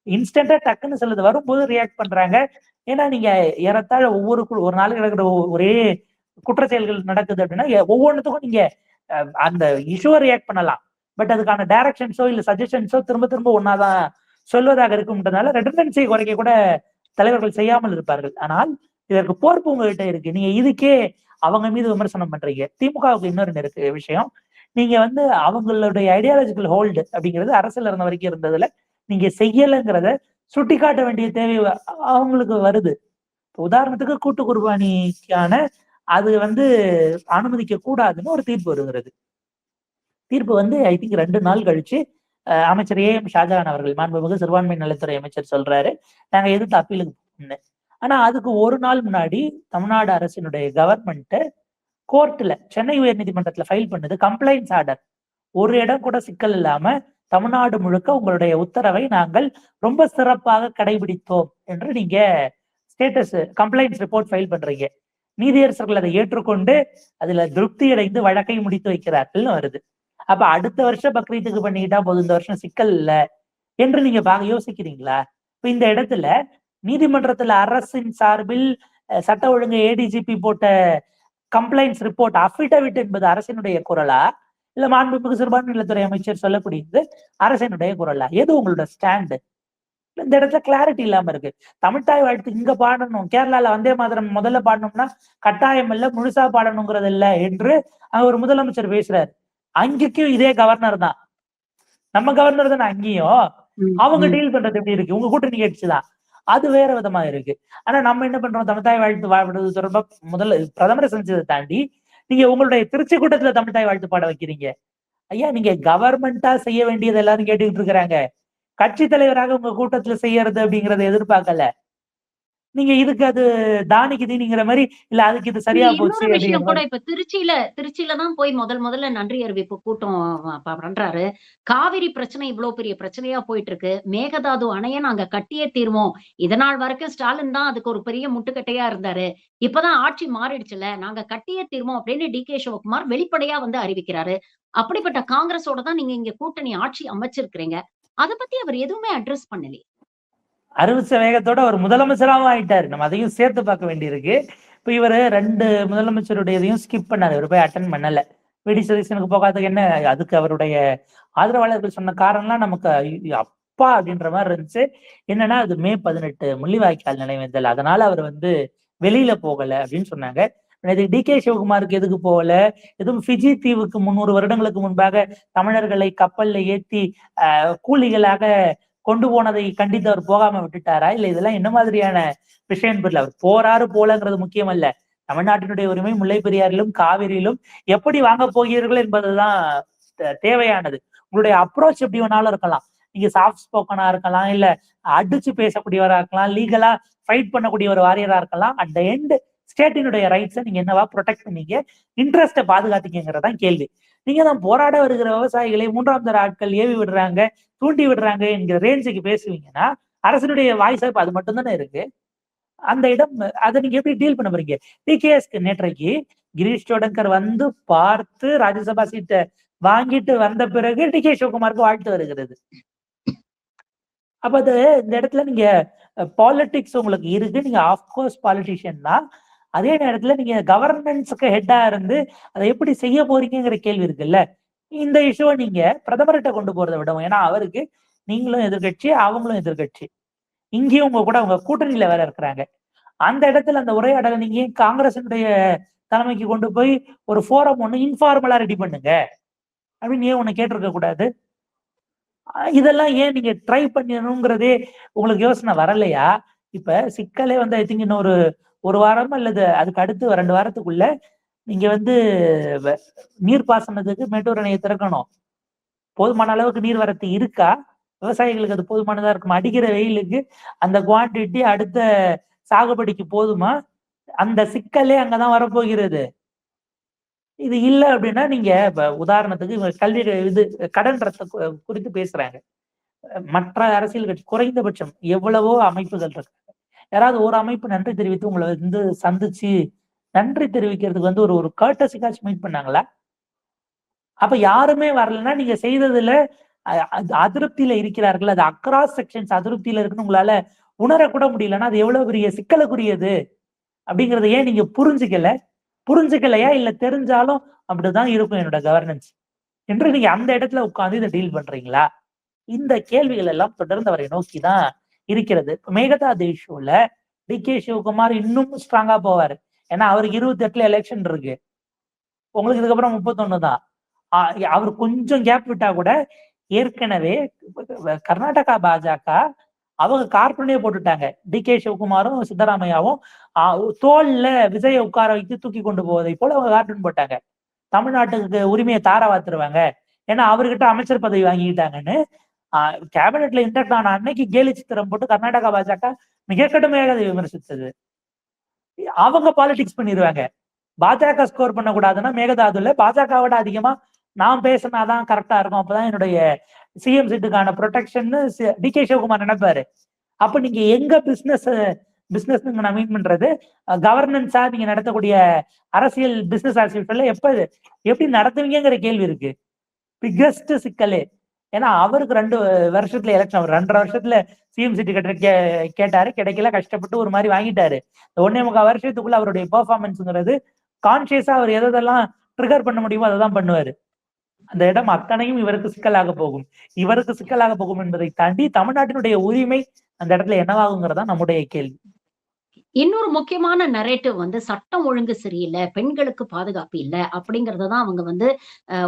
இன்ஸ்டன்டா டக்குன்னு சிலது வரும்போது ரியாக்ட் பண்றாங்க. ஏன்னா நீங்க ஏறத்தாழ ஒரு நாளுக்கு நடக்கிற ஒரே குற்றச்செயல்கள் நடக்குது அப்படின்னா ஒவ்வொன்றுத்துக்கும் நீங்க அந்த இஷ்யூவை ரியாக்ட் பண்ணலாம். பட் அதுக்கான டைரக்ஷன்ஸோ இல்ல சஜஷன்ஸோ திரும்ப திரும்ப ஒன்னாதான் சொல்வதாக இருக்கும்ன்றதுனால ரெடண்டன்சியை குறைக்க கூட தலைவர்கள் செய்யாமல் இருப்பார்கள். ஆனால் இதற்கு பொறுப்பு உங்ககிட்ட இருக்கு. நீங்க இதுக்கே அவங்க மீது விமர்சனம் பண்றீங்க. திமுகவுக்கு இன்னொரு விஷயம், நீங்க வந்து அவங்களுடைய ஐடியாலஜிக்கல் ஹோல்டு அப்படிங்கிறது அரசியல் இருந்த வரைக்கும் இருந்ததுல நீங்க செய்யலைங்கிறத சுட்டி காட்ட வேண்டிய தேவை அவங்களுக்கு வருது. உதாரணத்துக்கு கூட்டு குர்பானிக்கான அது வந்து அனுமதிக்க கூடாதுன்னு ஒரு தீர்ப்பு வருகிறது. தீர்ப்பு வந்து ஐ திங்க் 2 நாள் கழிச்சு அமைச்சர் AM ஷாஜகான் அவர்கள், மாண்புமிகு சிறுபான்மை நலத்துறை அமைச்சர் சொல்றாரு, நாங்க எதிர்த்து அப்பீலுக்கு ஆனா அதுக்கு ஒரு நாள் முன்னாடி தமிழ்நாடு அரசினுடைய கவர்மெண்ட் கோர்ட்ல சென்னை உயர்நீதிமன்றத்துல ஃபைல் பண்ணது கம்ப்ளைண்ட்ஸ் ஆர்டர். ஒரு இடம் கூட சிக்கல் இல்லாம தமிழ்நாடு முழுக்க உங்களுடைய உத்தரவை நாங்கள் ரொம்ப சிறப்பாக கடைபிடித்தோம் என்று நீங்க ஸ்டேட்டஸ் கம்ப்ளைண்ட்ஸ் ரிப்போர்ட் ஃபைல் பண்றீங்க. நீதியரசர்கள் அதை ஏற்றுக்கொண்டு அதுல திருப்தி அடைந்து வழக்கை முடித்து வைக்கிறார்கள்னு வருது. அப்ப அடுத்த வருஷம் பக்ரீத்துக்கு பண்ணிக்கிட்டா போதும், இந்த வருஷம் சிக்கல் இல்ல என்று நீங்க யோசிக்கிறீங்களா? இப்ப இந்த இடத்துல நீதிமன்றத்துல அரசின் சார்பில் சட்ட ஒழுங்கு ஏடிஜிபி போட்ட கம்ப்ளைண்ட்ஸ் ரிப்போர்ட் அஃபிடவிட் என்பது அரசினுடைய குரலா, இல்ல மாண்புமிகு சிறுபான்மைநலத்துறை அமைச்சர் சொல்லக்கூடியது அரசினுடைய குரலா? எது உங்களோட ஸ்டாண்டு? இந்த இடத்துல கிளாரிட்டி இல்லாம இருக்கு. தமிழ்தாய் வாழ்த்து இங்க பாடணும், கேரளால வந்தே மாதரம் முதல்ல பாடணும்னா கட்டாயம் இல்ல, முழுசா பாடணுங்கிறது இல்ல என்று ஒரு முதலமைச்சர் பேசுறாரு. அங்கேயும் இதே கவர்னர் தான், நம்ம கவர்னர் தானே அங்கேயும். அவங்க டீல் பண்றது எப்படி இருக்கு? உங்க கூட்டணி கட்சிதான், அது வேற விதமா இருக்கு. ஆனா நம்ம என்ன பண்றோம், தமிழ்தாய் வாழ்த்து வாழ்வது தொடர்பா முதல்ல பிரதமரை செஞ்சதை தாண்டி நீங்க உங்களுடைய திருச்சி கூட்டத்துல தமிழ்தாய் வாழ்த்து பாட வைக்கிறீங்க. ஐயா, நீங்க கவர்மெண்டா செய்ய வேண்டியது எல்லாரும் கேட்டுக்கிட்டு இருக்கிறாங்க. கட்சி தலைவராக உங்க கூட்டத்துல செய்யறது அப்படிங்கறத எதிர்பார்க்கல. நீங்க இதுக்கு அது தானிக்கு தீனிங்கிற மாதிரி, இல்ல அதுக்கு இது சரியா போச்சு. இன்னொரு விஷயம் கூட, இப்ப திருச்சியில தான் போய் முதல்ல நன்றி அறிவிப்பு கூட்டம் பண்றாரு. காவிரி பிரச்சனை இவ்வளவு பெரிய பிரச்சனையா போயிட்டு இருக்கு. மேகதாது அணைய நாங்க கட்டியே தீர்வோம். இதனால் வரைக்கும் ஸ்டாலின் தான் அதுக்கு ஒரு பெரிய முட்டுக்கட்டையா இருந்தாரு. இப்பதான் ஆட்சி மாறிடுச்சுல, நாங்க கட்டியே தீர்வோம் அப்படின்னு டி.கே. சிவகுமார் வெளிப்படையா வந்து அறிவிக்கிறாரு. அப்படிப்பட்ட காங்கிரஸோட தான் நீங்க இங்க கூட்டணி ஆட்சி அமைச்சிருக்கிறீங்க. அத பத்தி அவர் எதுவுமே அட்ரஸ் பண்ணலையே. அறிவிச்ச வேகத்தோட ஒரு முதலமைச்சராகவும் ஆயிட்டாரு. நம்ம அதையும் சேர்த்து பார்க்க வேண்டியிருக்கு. இப்ப இவரு 2 முதலமைச்சருடையதையும் ஸ்கிப் பண்ணாரு. இவர் போய் அட்டன் பண்ணல. விடி சதீசனுக்கு போகாததுக்கு என்ன, அதுக்கு அவருடைய ஆதரவாளர்கள் சொன்ன காரணம்லாம் நமக்கு அப்பா அப்படின்ற மாதிரி இருந்துச்சு. என்னன்னா, அது மே 18 முள்ளிவாய்க்கால் நினைவேந்தல், அதனால அவர் வந்து வெளியில போகல அப்படின்னு சொன்னாங்க. டி.கே. சிவகுமாருக்கு எதுக்கு போகல? எதுவும் ஃபிஜி தீவுக்கு 300 வருடங்களுக்கு முன்பாக தமிழர்களை கப்பல்ல ஏத்தி கூலிகளாக கொண்டு போனதை கண்டித்து அவர் போகாம விட்டுட்டாரா? இல்ல இதெல்லாம் என்ன மாதிரியான விஷயம் தெரியல. அவர் போறாரு போலங்கிறது முக்கியம் அல்ல. தமிழ்நாட்டினுடைய உரிமை முல்லை பெரியாறிலும் காவிரியிலும் எப்படி வாங்க போகிறீர்கள் என்பதுதான் தேவையானது. உங்களுடைய அப்ரோச் எப்படி வேணாலும் இருக்கலாம். நீங்க சாஃப்ட் ஸ்போக்கனா இருக்கலாம், இல்ல அடிச்சு பேசக்கூடியவரா இருக்கலாம், லீகலா ஃபைட் பண்ணக்கூடிய ஒரு வாரியரா இருக்கலாம். அட் த எண்ட் ஸ்டேட்டினுடைய ரைட்ஸை நீங்க என்னவா ப்ரொடெக்ட் பண்ணீங்க, இன்ட்ரெஸ்ட்டை பாதுகாத்தீங்கிறதான் கேள்வி. நீங்க தான் போராட வருகிற விவசாயிகளை 3ஆம் தர ஆட்கள் ஏவி விடுறாங்க, தூண்டி விடுறாங்க என்கிற ரேஞ்சுக்கு பேசுவீங்கன்னா, அரசனுடைய வாய்ஸ் அது மட்டும் தானே இருக்கு. அந்த இடம் அதை நீங்க எப்படி டீல் பண்ண போறீங்க? டி.கே.எஸ்க்கு நேற்றைக்கு கிரீஷ் சோடங்கர் வந்து பார்த்து ராஜ்யசபா சீட்டை வாங்கிட்டு வந்த பிறகு டி.கே. சிவகுமாருக்கு வாழ்த்து வருகிறது. அப்ப அது இந்த இடத்துல நீங்க பாலிடிக்ஸ் உங்களுக்கு இருக்கு, நீங்க ஆஃப்கோர்ஸ் பாலிட்டிஷியன் தான். அதே நேரத்துல நீங்க கவர்னன்ஸுக்கு ஹெட்டா இருந்து அதை எப்படி செய்ய போறீங்கிற கேள்வி இருக்குல்ல. இந்த இஷ்யூவை நீங்க பிரதமர்கிட்ட கொண்டு போறதை விடவும், ஏன்னா அவருக்கு நீங்களும் எதிர்கட்சி, அவங்களும் எதிர்கட்சி, இங்கேயும் உங்க கூட உங்க கூட்டணியில வேற இருக்கிறாங்க. அந்த இடத்துல அந்த உரையாடலை நீங்க காங்கிரசினுடைய தலைமைக்கு கொண்டு போய் ஒரு ஃபோரம் ஒண்ணு இன்ஃபார்மலா ரெடி பண்ணுங்க அப்படின்னு ஏன் ஒண்ணு கேட்டிருக்க கூடாது? இதெல்லாம் ஏன் நீங்க ட்ரை பண்ணணுங்கிறதே உங்களுக்கு யோசனை வரலையா? இப்ப சிக்கலே வந்து ஐ திங்க் இன்னொரு 1 வாரம் அல்லது அதுக்கு அடுத்து 2 வாரத்துக்குள்ள நீங்க வந்து நீர்ப்பாசனத்துக்கு மேட்டூர் அணையை திறக்கணும். போதுமான அளவுக்கு நீர் வரத்து இருக்கா? விவசாயிகளுக்கு அது போதுமானதா இருக்குமா? அடிக்கிற வெயிலுக்கு அந்த குவான்டிட்டி அடுத்த சாகுபடிக்கு போதுமா? அந்த சிக்கலே அங்கதான் வரப்போகிறது. இது இல்ல அப்படின்னா, நீங்க உதாரணத்துக்கு கல்வி இது கடன் ரத்த குறித்து பேசுறாங்க. மற்ற அரசியல் கட்சி குறைந்தபட்சம் எவ்வளவோ அமைப்புகள் இருக்கு. யாராவது ஒரு அமைப்பு நன்றி தெரிவித்து உங்களை வந்து சந்திச்சு நன்றி தெரிவிக்கிறதுக்கு வந்து ஒரு கர்ட்டசி காட்சி மீட் பண்ணாங்களா? அப்ப யாருமே வரலன்னா நீங்க செய்ததுல அதிருப்தியில இருக்கிறார்கள், அது அக்ராஸ் செக்ஷன்ஸ் அதிருப்தியில இருக்குன்னு உங்களால உணரக்கூட முடியலன்னா அது எவ்வளவு பெரிய சிக்கலுக்குரியது அப்படிங்கறத ஏன் நீங்க புரிஞ்சுக்கலையா? இல்ல தெரிஞ்சாலும் அப்படிதான் இருக்கும் என்னோட கவர்னன்ஸ் என்று நீங்க அந்த இடத்துல உட்கார்ந்து இதை டீல் பண்றீங்களா? இந்த கேள்விகள் எல்லாம் தொடர்ந்து அவரை நோக்கிதான் இருக்கிறது. மேகதாது இஷ்யூல டி.கே. சிவகுமார் இன்னும் ஸ்ட்ராங்கா போவாரு. ஏன்னா அவருக்கு 28 எலெக்ஷன் இருக்கு, உங்களுக்கு இதுக்கப்புறம் 31 தான். அவர் கொஞ்சம் கேப் விட்டா கூட ஏற்கனவே கர்நாடகா பாஜக அவங்க கார்ட்டூனே போட்டுட்டாங்க. டி.கே. சிவகுமாரும் சித்தராமையாவும் தோல்ல விஜயை உட்கார வைத்து தூக்கி கொண்டு போவதை போல அவங்க கார்ட்டூன் போட்டாங்க. தமிழ்நாட்டுக்கு உரிமையை தார வாத்துருவாங்க, ஏன்னா அவர்கிட்ட அமைச்சர் பதவி வாங்கிக்கிட்டாங்கன்னு. கேபினெட்ல இன்டெக்ட் ஆன அன்னைக்கு கேலி சித்திரம் போட்டு கர்நாடகா பாஜக மிக கடுமையாக அதை விமர்சித்தது. அவங்க பாலிடிக்ஸ் பண்ணிடுவாங்க. பாஜக ஸ்கோர் பண்ணக்கூடாதுன்னா மேகதாதுல பாஜகவோட அதிகமா நான் பேசினாதான் கரெக்டா இருக்கும், அப்பதான் என்னுடைய சிஎம் சீட்டுக்கான ப்ரொடெக்ஷன் டி.கே. சிவகுமார் நினைப்பாரு. அப்ப நீங்க எங்க பிசினஸ் நான் மீன் பண்றது கவர்னன்ஸா நீங்க நடத்தக்கூடிய அரசியல் பிசினஸ் ஆக்டிவிட்டில எப்படி நடத்துவீங்கிற கேள்வி இருக்கு. பிகஸ்ட் சிக்கலே. ஏன்னா அவருக்கு 2 வருஷத்துல எலெக்ஷன், அவர் 2.5 வருஷத்துல சிஎம் சீட்டு கேட்டாரு, கிடைக்கல, கஷ்டப்பட்டு ஒரு மாதிரி வாங்கிட்டாரு. 1.25 வருஷத்துக்குள்ள அவருடைய பெர்ஃபார்மன்ஸ்ங்கிறது கான்சியஸா அவர் எதெல்லாம் ட்ரிகர் பண்ண முடியுமோ அதை தான் பண்ணுவாரு. அந்த இடம் அத்தனையும் இவருக்கு சிக்கலாக போகும் என்பதை தாண்டி தமிழ்நாட்டினுடைய உரிமை அந்த இடத்துல என்னவாகுங்கிறதா நம்முடைய கேள்வி. இன்னொரு முக்கியமான நரேட்டிவ் வந்து சட்டம் ஒழுங்கு சரியில்லை, பெண்களுக்கு பாதுகாப்பு இல்ல அப்படிங்கறத தான் அவங்க வந்து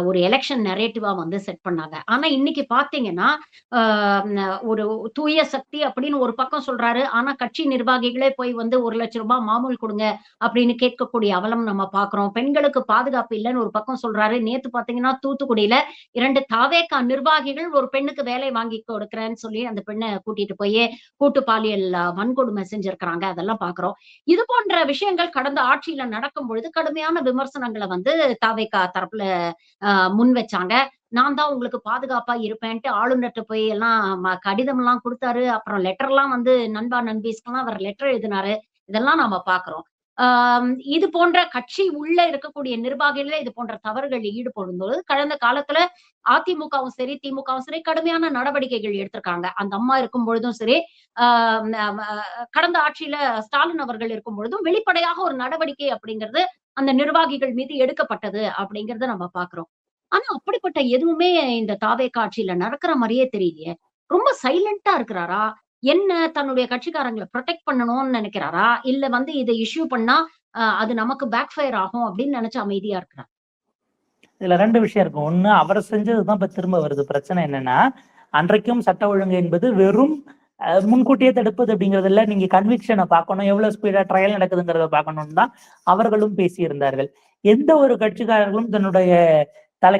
ஒரு எலெக்ஷன் நரேட்டிவா வந்து செட் பண்ணாங்க. ஆனா இன்னைக்கு பாத்தீங்கன்னா ஒரு தூய சக்தி அப்படின்னு ஒரு பக்கம் சொல்றாரு. ஆனா கட்சி நிர்வாகிகளே போய் வந்து 1 லட்சம் ரூபாய் மாமூல் கொடுங்க அப்படின்னு கேட்கக்கூடிய அவலம் நம்ம பாக்குறோம். பெண்களுக்கு பாதுகாப்பு இல்லைன்னு ஒரு பக்கம் சொல்றாரு. நேத்து பாத்தீங்கன்னா தூத்துக்குடியில 2 தாவேகா நிர்வாகிகள் ஒரு பெண்ணுக்கு வேலை வாங்கி கொடுக்குறேன்னு சொல்லி அந்த பெண்ணை கூட்டிட்டு போய் கூட்டு பாலியல் வன்கொடுமை செஞ்சிருக்கிறாங்க. அதெல்லாம் பாக்குறோம். இது போன்ற விஷயங்கள் கடந்த ஆட்சியில நடக்கும் பொழுது கடுமையான விமர்சனங்களை வந்து தாவேகா தரப்புல முன் வச்சாங்க. நான் தான் உங்களுக்கு பாதுகாப்பா இருப்பேன்ட்டு ஆளுநர்கிட்ட போய் எல்லாம் கடிதம் எல்லாம் கொடுத்தாரு. அப்புறம் லெட்டர் எல்லாம் வந்து நண்பா நண்பீஸ்க்கெல்லாம் அவர் லெட்டர் எழுதினாரு. இதெல்லாம் நாம பாக்குறோம். இது போன்ற கட்சி உள்ள இருக்கக்கூடிய நிர்வாகிகளே இது போன்ற தவறுகளில் ஈடுபடும் போது கடந்த காலத்துல அதிமுகவும் சரி, திமுகவும் சரி கடுமையான நடவடிக்கைகள் எடுத்திருக்காங்க. அந்த அம்மா இருக்கும் பொழுதும் சரி, கடந்த ஆட்சியில ஸ்டாலின் அவர்கள் இருக்கும் பொழுதும் வெளிப்படையாக ஒரு நடவடிக்கை அப்படிங்கிறது அந்த நிர்வாகிகள் மீது எடுக்கப்பட்டது அப்படிங்கறத நம்ம பாக்குறோம். ஆனா அப்படிப்பட்ட எதுவுமே இந்த தாவேகா ஆட்சியில நடக்கிற மாதிரியே தெரியலையே. ரொம்ப சைலண்டா இருக்கிறாரா? என்ன தன்னுடைய கட்சிக்காரங்களை ப்ரொடெக்ட் பண்ணணும்னு நினைக்கிறாரா? இல்ல வந்து இதை இஷ்யூ பண்ணா அது நமக்கு பேக் ஃபயர் ஆகும் அப்படின்னு நினைச்சு அமைதியா இருக்கிறார்? இதுல 2 விஷயம் இருக்கு. ஒண்ணு, அவர் செஞ்சதுதான் இப்ப திரும்ப வருது. பிரச்சனை என்னன்னா, அன்றைக்கும் சட்ட ஒழுங்கு என்பது வெறும் முன்கூட்டியே தடுப்பது அப்படிங்கிறது இல்ல, நீங்க கன்விக்ஷனை பார்க்கணும், எவ்வளவு ஸ்பீடா ட்ரையல் நடக்குதுங்கிறத பார்க்கணும்னு தான் அவர்களும் பேசியிருந்தார்கள். எந்த ஒரு கட்சிக்காரர்களும் தன்னுடைய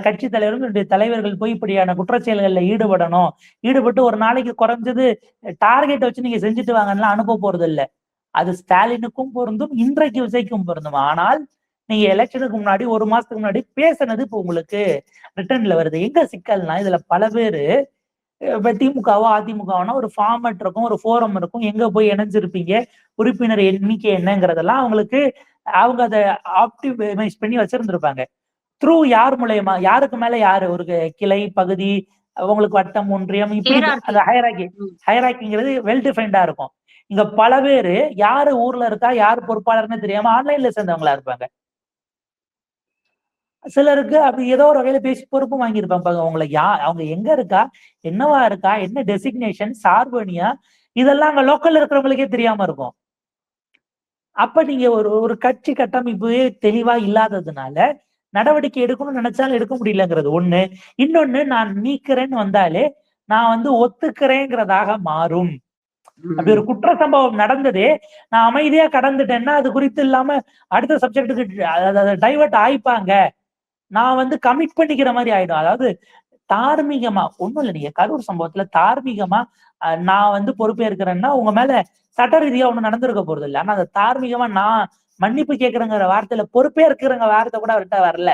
கட்சி தலைவரும் தன்னுடைய தலைவர்கள் போய் இப்படியான குற்றச்செயல்கள்ல ஈடுபட்டு ஒரு நாளைக்கு குறைஞ்சது டார்கெட்டை வச்சு நீங்க செஞ்சுட்டு வாங்கன்னா அனுப்ப போறது இல்லை. அது ஸ்டாலினுக்கும் பொருந்தும், இன்றைக்கு விஜய்க்கும் பொருந்தும். ஆனால் நீங்க எலெக்ஷனுக்கு முன்னாடி 1 மாசத்துக்கு முன்னாடி பேசுனது இப்ப உங்களுக்கு ரிட்டர்ன்ல வருது. எங்க சிக்கல்னா, இதுல பல பேரு திமுகவோ அதிமுகவோனா ஒரு ஃபார்மட் இருக்கும், ஒரு ஃபோரம் இருக்கும், எங்க போய் இணைஞ்சிருப்பீங்க, உறுப்பினர் எண்ணிக்கை என்னங்கிறதெல்லாம் அவங்களுக்கு அவங்க அதை ஆப்டிமைஸ் பண்ணி வச்சிருந்திருப்பாங்க. த்ரூ யார் மூலயமா, யாருக்கு மேல யாரு, ஒரு கிளை பகுதி, உங்களுக்கு வட்டம், ஒன்றியம், இப்படி அந்த ஹைராக்கிங்கிறது வெல் டிஃபைன்டா இருக்கும். இங்க பல பேரு யாரு ஊர்ல இருக்கா, யாரு பொறுப்பாளர்னு தெரியாம ஆன்லைன்ல சேர்ந்தவங்களா இருப்பாங்க. சிலருக்கு அப்படி ஏதோ ஒரு வகையில பேசி பொறுப்பும் வாங்கியிருப்பாங்க. அவங்களை அவங்க எங்க இருக்கா, என்னவா இருக்கா, என்ன டெசிக்னேஷன், சார்பனியா, இதெல்லாம் அங்க லோக்கல்ல இருக்கிறவங்களுக்கே தெரியாம இருக்கும். அப்ப நீங்க ஒரு கட்சி கட்டமைப்பு தெளிவா இல்லாததுனால நடவடிக்கை எடுக்கணும்னு நினைச்சாலும் எடுக்க முடியலங்கிறது ஒண்ணு. இன்னொன்னு, நான் நீக்கிறேன்னு வந்தாலே நான் வந்து ஒத்துக்கிறேங்கிறதாக மாறும். அப்படி ஒரு குற்ற சம்பவம் நடந்ததே நான் அமைதியா கடந்துட்டேன்னா அது குறித்து இல்லாம அடுத்த சப்ஜெக்டுக்கு டைவர்ட் ஆயிப்பாங்க. நான் வந்து கமிட் பண்ணிக்கிற மாதிரி ஆயிடும். அதாவது தார்மீகமா ஒண்ணும் இல்லை, நீங்க கரூர் சம்பவத்துல தார்மீகமா நான் வந்து பொறுப்பேற்கிறேன்னா உங்க மேல சட்ட ரீதியா ஒண்ணு நடந்திருக்க போறது இல்லை. ஆனா அதை தார்மீகமா நான் மன்னிப்பு கேட்கிறேங்கிற வார்த்தையில பொறுப்பேற்கிறங்க வார்த்தை கூட அவர்கிட்ட வரல.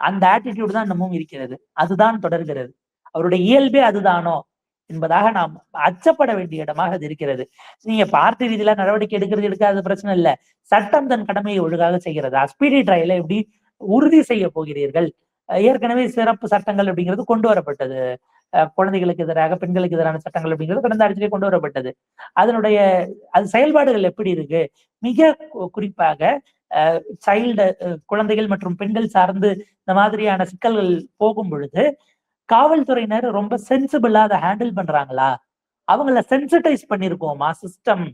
அந்த ஆட்டிடியூட் தான் இன்னமும் இருக்கிறது, அதுதான் தொடர்கிறது. அவருடைய இயல்பே அதுதானோ என்பதாக நாம் அச்சப்பட வேண்டிய இடமாக அது இருக்கிறது. நீங்க பார்ட்டி ரீதியில நடவடிக்கை எடுக்காத பிரச்சனை இல்லை, சட்டம் தன் கடமையை ஒழுங்காக செய்கிறது. ஸ்பீடி ட்ரையலை எப்படி உறுதி செய்ய போகிறீர்கள்? ஏற்கனவே சிறப்பு சட்டங்கள் அப்படிங்கிறது கொண்டு வரப்பட்டது. குழந்தைகளுக்கு எதிராக, பெண்களுக்கு எதிரான சட்டங்கள் அப்படிங்கிறது கடந்த ஆட்சியிலே கொண்டு வரப்பட்டது. அது செயல்பாடுகள் எப்படி இருக்கு? மிக குறிப்பாக சைல்டு, குழந்தைகள் மற்றும் பெண்கள் சார்ந்து இந்த மாதிரியான சிக்கல்கள் போகும் பொழுது காவல்துறையினர் ரொம்ப சென்சிபிளா அதை ஹேண்டில் பண்றாங்களா? அவங்கள சென்சிட்டைஸ் பண்ணிருக்கோமா சிஸ்டம்?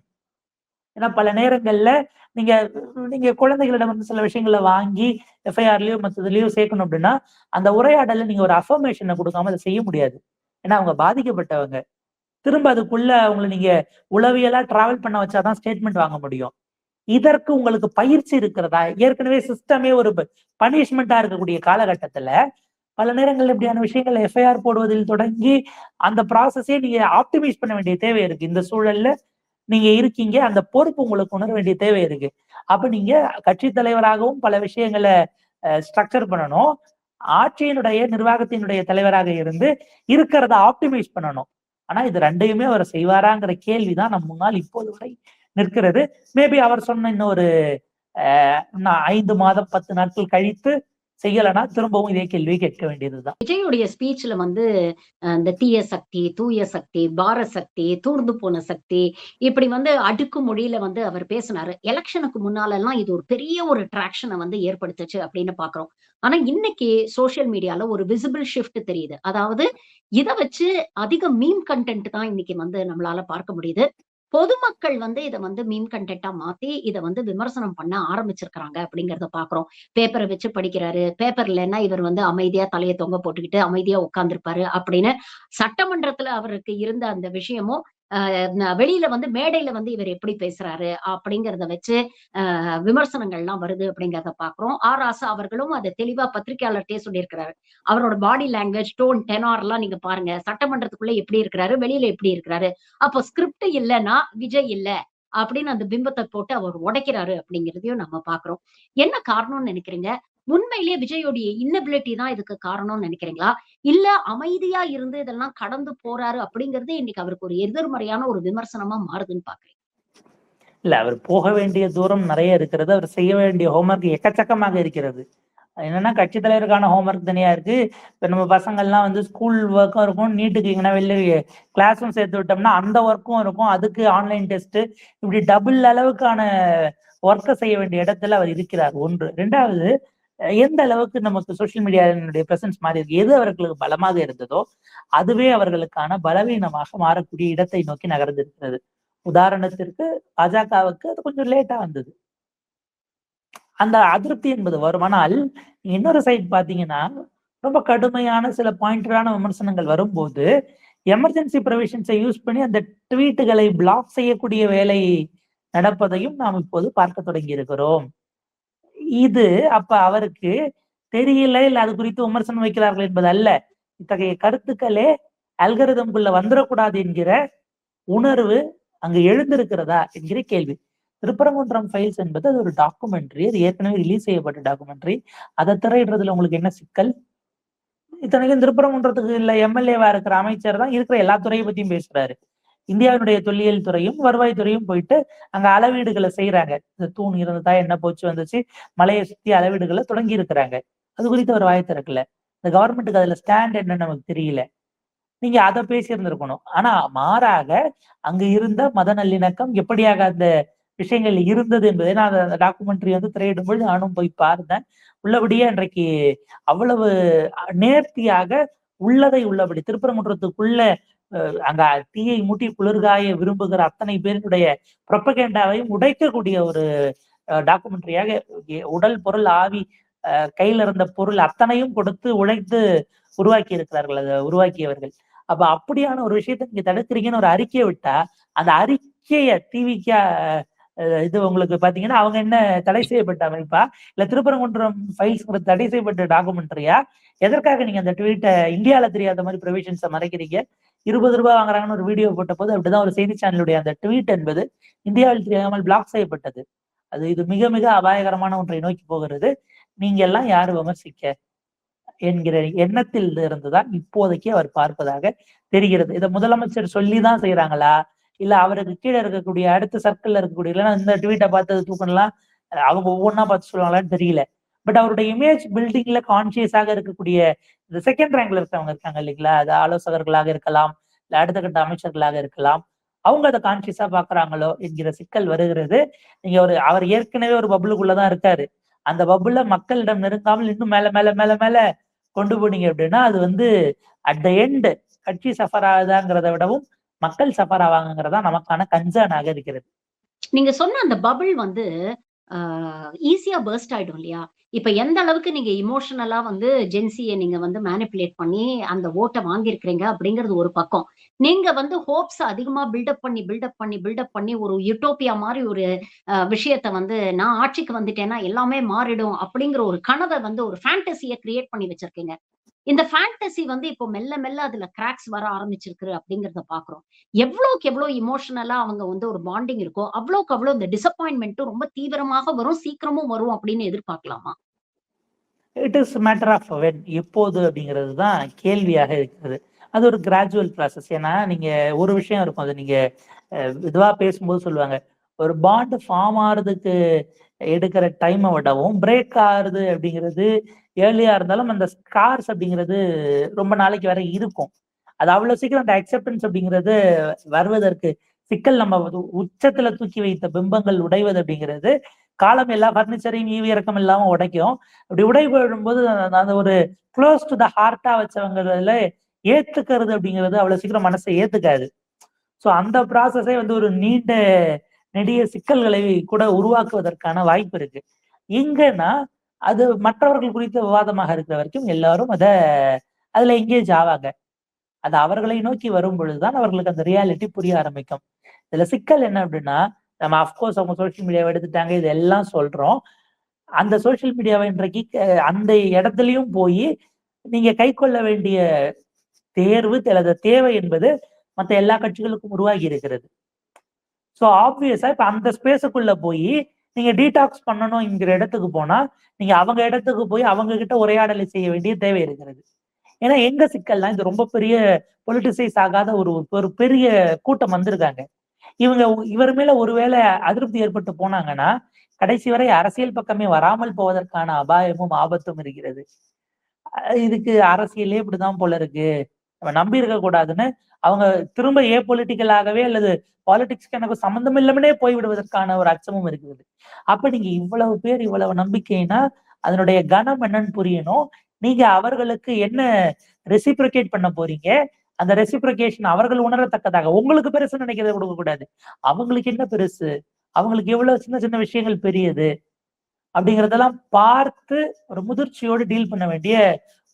ஏன்னா பல நேரங்கள்ல நீங்க குழந்தைகளிடம் வந்து சில விஷயங்களை வாங்கி எஃப்ஐஆர்லயோ மற்றதுலயோ சேர்க்கணும் அப்படின்னா அந்த உரையாடல நீங்க ஒரு அஃபர்மேஷனை கொடுக்காம அதை செய்ய முடியாது. ஏன்னா அவங்க பாதிக்கப்பட்டவங்க. திரும்ப அதுக்குள்ள அவங்களை நீங்க உளவியலா டிராவல் பண்ண வச்சாதான் ஸ்டேட்மெண்ட் வாங்க முடியும். இதற்கு உங்களுக்கு பயிற்சி இருக்கிறதா? ஏற்கனவே சிஸ்டமே ஒரு பனிஷ்மெண்டா இருக்கக்கூடிய காலகட்டத்துல பல நேரங்கள்ல இப்படியான விஷயங்கள் எஃப்ஐஆர் போடுவதில் தொடங்கி அந்த ப்ராசஸே நீங்க ஆப்டிமைஸ் பண்ண வேண்டிய தேவை இருக்கு. இந்த சூழல்ல நீங்க இருக்கீங்க. அந்த பொறுப்பு உங்களுக்கு உணர வேண்டிய தேவை இருக்கு. அப்ப நீங்க கட்சி தலைவராகவும் பல விஷயங்கள ஸ்ட்ரக்சர் பண்ணணும். ஆட்சியினுடைய நிர்வாகத்தினுடைய தலைவராக இருந்து இருக்கிறத ஆப்டிமைஸ் பண்ணணும். ஆனா இது 2யுமே அவர் செய்வாராங்கிற கேள்விதான் நம் முன்னால் இப்போது வரை நிற்கிறது. மேபி அவர் சொன்ன இன்னொரு 5 மாதம் 10 நாட்கள் கழித்து செய்யலைன்னா திரும்பவும் இதே கேள்வியை கேட்க வேண்டியதுதான். விஜயுடைய ஸ்பீச்ல வந்து இந்த தீய சக்தி, தூய சக்தி, பார சக்தி, தூர்ந்து போன சக்தி, இப்படி வந்து அடுக்கு மொழியில வந்து அவர் பேசினாரு. எலக்ஷனுக்கு முன்னாலலாம் இது ஒரு பெரிய ஒரு ட்ராக்ஷன வந்து ஏற்படுத்துச்சு அப்படின்னு பார்க்கிறோம். ஆனா இன்னைக்கு சோசியல் மீடியால ஒரு விசிபிள் ஷிஃப்ட் தெரியுது. அதாவது இத வச்சு அதிக மீம் கன்டென்ட் தான் இன்னைக்கு வந்து நம்மளால பார்க்க முடியுது. பொதுமக்கள் வந்து இத வந்து மீம் கன்டென்ட்டா மாத்தி, இத வந்து விமர்சனம் பண்ண ஆரம்பிச்சிருக்கிறாங்க அப்படிங்கிறத பார்க்கிறோம். பேப்பர வச்சு படிக்கிறாரு. பேப்பர் இல்லன்னா இவர் வந்து அமைதியா தலைய தொங்க போட்டுக்கிட்டு அமைதியா உட்கார்ந்திருப்பாரு அப்படின்னு சட்டமன்றத்துல அவருக்கு இருந்த அந்த விஷயமும், வெளியில வந்து மேடையில வந்து இவர் எப்படி பேசுறாரு அப்படிங்கிறத வச்சு விமர்சனங்கள்லாம் வருது அப்படிங்கிறத பார்க்கிறோம். ராசா அவர்களும் அத தெளிவா பத்திரிகையாளர்ட்டயே சொல்லியிருக்கிறாரு. அவரோட பாடி லாங்குவேஜ், டோன், டெனார்லாம் நீங்க பாருங்க. சட்டமன்றத்துக்குள்ள எப்படி இருக்கிறாரு, வெளியில எப்படி இருக்கிறாரு. அப்போ ஸ்கிரிப்ட் இல்லன்னா விஜய் இல்ல அப்படின்னு அந்த பிம்பத்த போட்டு அவர் உடைக்கிறாரு அப்படிங்கிறதையும் நம்ம பார்க்கிறோம். என்ன காரணம்னு நினைக்கிறீங்க? உண்மையிலேயே விஜயோடைய இன்னபிலிட்டி தான் இதுக்கு காரணம்னு நினைக்கிறீங்களா? இல்ல அமைதியா இருந்து இதெல்லாம் கடந்து போறாரு அப்படிங்கிறது இன்னைக்கு அவருக்கு ஒரு எதிர்மறையான ஒரு விமர்சனமா மாறுதுன்னு பார்க்கிறீங்க? இல்ல அவர் போக வேண்டிய தூரம் நிறைய இருக்கிறது. அவர் செய்ய வேண்டிய ஹோம்வொர்க் எக்கச்சக்கமாக இருக்கிறது. என்னன்னா கட்சி தலைவருக்கான ஹோம்வொர்க் தனியா இருக்கு. இப்ப நம்ம பசங்கள்லாம் வந்து ஸ்கூல் ஒர்க்கும் இருக்கும். நீட்டுக்கு எங்கன்னா வெளில கிளாஸும் சேர்த்து விட்டோம்னா அந்த ஒர்க்கும் இருக்கும். அதுக்கு ஆன்லைன் டெஸ்ட் இப்படி டபுள் அளவுக்கான ஒர்க்கை செய்ய வேண்டிய இடத்துல அவர் இருக்கிறார். 1. 2வது எந்த அளவுக்கு நமக்கு சோசியல் மீடியாவினுடைய பிரசன்ஸ் மாறி இருக்கு. எது அவர்களுக்கு பலமாக இருந்ததோ அதுவே அவர்களுக்கான பலவீனமாக மாறக்கூடிய இடத்தை நோக்கி நகர்ந்திருக்கிறது. உதாரணத்திற்கு பாஜகவுக்கு அது கொஞ்சம் லேட்டா வந்தது. அந்த அதிருப்தி என்பது வரும். ஆனால் இன்னொரு சைட் பாத்தீங்கன்னா ரொம்ப கடுமையான சில பாயிண்டடான விமர்சனங்கள் வரும்போது எமர்ஜென்சி ப்ரொவிஷன்ஸை யூஸ் பண்ணி அந்த ட்வீட்டுகளை பிளாக் செய்யக்கூடிய வேலை நடப்பதையும் நாம் இப்போது பார்க்க தொடங்கி இருக்கிறோம். இது அப்ப அவருக்கு தெரியல, இல்ல அது குறித்து விமர்சனம் வைக்கிறார்கள் என்பது அல்ல. இத்தகைய கருத்துக்களே அல்கரிதம்குள்ள வந்துடக்கூடாது என்கிற உணர்வு அங்கு எழுந்திருக்கிறதா என்கிற கேள்வி. திருப்பரங்குன்றம் ஃபைல்ஸ் என்பது அது ஒரு டாக்குமெண்ட்ரி. அது ஏற்கனவே ரிலீஸ் செய்யப்பட்ட டாக்குமெண்ட்ரி. அதை திரையிடுறதுல உங்களுக்கு என்ன சிக்கல்? இத்தனைக்கும் திருப்பரங்குன்றத்துக்கு இல்ல எம்எல்ஏவா இருக்கிற அமைச்சர் தான் இருக்கிற எல்லா துறையை பத்தியும் பேசுறாரு. இந்தியாவினுடைய தொல்லியல் துறையும் வருவாய் துறையும் போயிட்டு அங்க அளவீடுகளை செய்யறாங்க. இந்த தூண் இருந்ததா, என்ன போச்சு வந்துச்சு, மலையை சுத்தி அளவீடுகளை தொடங்கி இருக்கிறாங்க. அது குறித்து அவர் வாய் திறக்கல. இந்த கவர்மெண்ட்டுக்கு அதுல ஸ்டாண்ட் என்னன்னு நமக்கு தெரியல. நீங்க அதை பேசியிருந்திருக்கணும். ஆனா மாறாக அங்கு இருந்த மத நல்லிணக்கம் எப்படியாக அந்த விஷயங்கள் இருந்தது என்பதை நான் அந்த டாக்குமெண்ட்ரி வந்து திரையிடும் பொழுது நானும் போய் பார்த்தேன். உள்ளபடியே அன்றைக்கு அவ்வளவு நேர்த்தியாக உள்ளதை உள்ளபடி திருப்பரங்குன்றத்துக்குள்ள அங்க தீயை மூட்டி குளிர்காய விரும்புகிற அத்தனை பேருடைய ப்ரொபகேண்டாவையும் உடைக்கக்கூடிய ஒரு டாக்குமெண்ட்ரியாக உடல் பொருள் ஆவி கையில இருந்த பொருள் அத்தனையும் கொடுத்து உழைத்து உருவாக்கி இருக்கிறார்கள் அதை உருவாக்கியவர்கள். அப்ப அப்படியான ஒரு விஷயத்தை நீங்க தடுக்கிறீங்கன்னு ஒரு அறிக்கையை விட்டா அந்த அறிக்கைய டிவிக்க இது உங்களுக்கு பாத்தீங்கன்னா அவங்க என்ன தடை செய்யப்பட்ட அமைப்பா இல்ல திருப்பரங்குன்றம் ஃபைல்ஸ் தடை செய்யப்பட்ட டாக்குமெண்ட்ரியா? எதற்காக நீங்க அந்த ட்வீட்டை இந்தியாவில தெரியாத மாதிரி ப்ரொவிஷன்ஸை மறைக்கிறீங்க? 20 ரூபாய் வாங்குறாங்கன்னு ஒரு வீடியோ போட்ட போது அப்படிதான் ஒரு செய்தி சேனலுடைய அந்த ட்வீட் என்பது இந்தியாவில் தெரியாமல் பிளாக் செய்யப்பட்டது. அது இது மிக மிக அபாயகரமான ஒன்றை நோக்கி போகிறது. நீங்க எல்லாம் யாரு விமர்சிக்க என்கிற எண்ணத்தில் இருந்துதான் இப்போதைக்கு அவர் பார்ப்பதாக தெரிகிறது. இதை முதலமைச்சர் சொல்லிதான் செய்யறாங்களா, இல்ல அவருக்கு கீழே இருக்கக்கூடிய அடுத்த சர்க்கிள்ல இருக்கக்கூடிய இல்லைன்னா இந்த ட்வீட்டை பார்த்து தூக்கணும்லாம் அவங்க ஒவ்வொன்னா பார்த்து சொல்லுவாங்களான்னு தெரியல. பட் அவருடைய இமேஜ் பில்டிங்ல கான்சியஸாக இருக்கக்கூடிய இந்த செகண்ட் ரேங்க்ல இருக்கவங்க இருக்காங்க இல்லைங்களா, அது ஆலோசகர்களாக இருக்கலாம், இல்ல அடுத்த கட்ட அமைச்சர்களாக இருக்கலாம். அவங்க அதை கான்சியஸா பாக்குறாங்களோ என்கிற சிக்கல் வருகிறது. நீங்க அவர் ஏற்கனவே ஒரு பபுளுக்குள்ளதான் இருக்காரு. அந்த பபுள மக்களிடம் நெருங்காமல் இன்னும் மேல மேல மேல மேல கொண்டு போனீங்க அப்படின்னா அது வந்து அட் த எண்ட் கட்சி சஃபர் ஆகுதாங்கிறத விடவும் மக்கள் சஃபர் ஆவாங்கிறதா நமக்கான கன்சர்னாக இருக்கிறது. நீங்க சொன்ன அந்த பபிள் வந்து ஈஸியா பர்ஸ்ட் ஆயிடும் இல்லையா? இப்ப எந்த அளவுக்கு நீங்க இமோஷனலா வந்து ஜென்சிய நீங்க வந்து மேனிபுலேட் பண்ணி அந்த ஓட்ட வாங்கியிருக்கிறீங்க அப்படிங்கிறது ஒரு பக்கம். நீங்க வந்து ஹோப்ஸ் அதிகமா பில்டப் பண்ணி ஒரு யுட்டோப்பியா மாரி ஒரு விஷயத்த வந்து நான் ஆட்சிக்கு வந்துட்டேன்னா எல்லாமே மாறிடும் அப்படிங்கிற ஒரு கனவ வந்து ஒரு ஃபேண்டஸிய கிரியேட் பண்ணி வச்சிருக்கீங்க. இந்த ஃபேண்டசி வந்து இப்போ மெல்ல மெல்ல அதுல கிராக்ஸ் வர ஆரம்பிச்சிருக்கு அப்படிங்கிறத பாக்குறோம். எவ்வளவுக்கு எவ்வளவு எமோஷனலா அவங்க வந்து ஒரு பாண்டிங் இருக்கோ, அவ்வளவுக்கு அவ்வளவு இந்த டிசப்பாயின்ட்மென்ட்டும் ரொம்ப தீவிரமாக வரும், சீக்கிரமும் வரும் அப்படின்னு எதிர்பார்க்கலாமா? It is matter of when, எப்போது அப்படிங்கிறது தான் கேள்வியாக இருக்கிறது. அது ஒரு கிராஜுவல் ப்ராசஸ். ஏன்னா நீங்க ஒரு விஷயம் இருக்கும், அது நீங்க இதுவா பேசும்போது சொல்லுவாங்க, ஒரு பாண்ட் ஃபார்ம் ஆறதுக்கு எடுக்கிற டைமை விடவும் பிரேக் ஆகுறது அப்படிங்கிறது ஏர்லியா இருந்தாலும் அந்த ஸ்கார்ஸ் அப்படிங்கிறது ரொம்ப நாளைக்கு வரை இருக்கும். அது அவ்வளவு சீக்கிரம் அந்த அக்செப்டன்ஸ் அப்படிங்கிறது வருவதற்கு சிக்கல். நம்ம உச்சத்துல தூக்கி வைத்த பிம்பங்கள் உடைவது அப்படிங்கிறது காலம் எல்லா பர்னிச்சரையும் ஈவி இறக்கம் இல்லாம உடைக்கும். அப்படி உடைபடும் போது அந்த ஒரு க்ளோஸ் டு த ஹார்ட்டா வச்சவங்கள ஏத்துக்கிறது அப்படிங்கிறது அவ்வளவு சீக்கிரம் மனசை ஏத்துக்காது. ஸோ அந்த ப்ராசஸே வந்து ஒரு நீண்ட நெடிய சிக்கல்களை கூட உருவாக்குவதற்கான வாய்ப்பு இருக்கு. எங்கன்னா அது மற்றவர்கள் குறித்த விவாதமாக இருக்கிற வரைக்கும் எல்லாரும் அதுல எங்கேஜ் ஆவாங்க. அது அவர்களை நோக்கி வரும் பொழுதுதான் அவர்களுக்கு அந்த ரியாலிட்டி புரிய ஆரம்பிக்கும். இதுல சிக்கல் என்ன அப்படின்னா, நம்ம அஃப்கோர்ஸ் அவங்க சோசியல் மீடியாவை எடுத்துட்டாங்க, இதெல்லாம் சொல்றோம். அந்த சோசியல் மீடியாவை இன்றைக்கு அந்த இடத்துலயும் போய் நீங்க கை கொள்ள வேண்டிய தேர்வு அல்லது தேவை என்பது மற்ற எல்லா கட்சிகளுக்கும் உருவாகி இருக்கிறது. ஸோ ஆப்வியஸா இப்ப அந்த ஸ்பேஸுக்குள்ள போய் நீங்க டீடாக்ஸ் பண்ணணும்ங்கிற இடத்துக்கு போனா, நீங்க அவங்க இடத்துக்கு போய் அவங்க கிட்ட உரையாடலை செய்ய வேண்டிய தேவை இருக்கிறது. ஏன்னா எங்க சிக்கல்னா, இது ரொம்ப பெரிய பொலிட்டிசைஸ் ஆகாத ஒரு பெரிய கூட்டம் வந்திருக்காங்க. இவர் மேல ஒருவேளை அதிருப்தி ஏற்பட்டு போனாங்கன்னா, கடைசி வரை அரசியல் பக்கமே வராமல் போவதற்கான அபாயமும் ஆபத்தும் இருக்கிறது. இதுக்கு அரசியலே இப்படிதான் போல இருக்கு, நம்ம நம்பி இருக்க கூடாதுன்னு அவங்க திரும்ப பொலிட்டிக்கலாகவே அல்லது பாலிடிக்ஸ்க்கு எனக்கு சம்பந்தம் இல்லாமலே போய்விடுவதற்கான ஒரு அச்சமும் இருக்குது. அப்ப நீங்க இவ்வளவு பேர் இவ்வளவு நம்பிக்கைன்னா அதனுடைய கனம் என்னன்னு புரியணும். நீங்க அவர்களுக்கு என்ன ரெசிப்ரிகேட் பண்ண போறீங்க, அந்த ரெசிப்ரிகேஷன் அவர்கள் உணரத்தக்கதாக உங்களுக்கு பெருசு நினைக்கிறத கொடுக்க கூடாது. அவங்களுக்கு என்ன பெருசு, அவங்களுக்கு எவ்வளவு சின்ன சின்ன விஷயங்கள் பெரியது அப்படிங்கறதெல்லாம் பார்த்து ஒரு முதிர்ச்சியோடு டீல் பண்ண வேண்டிய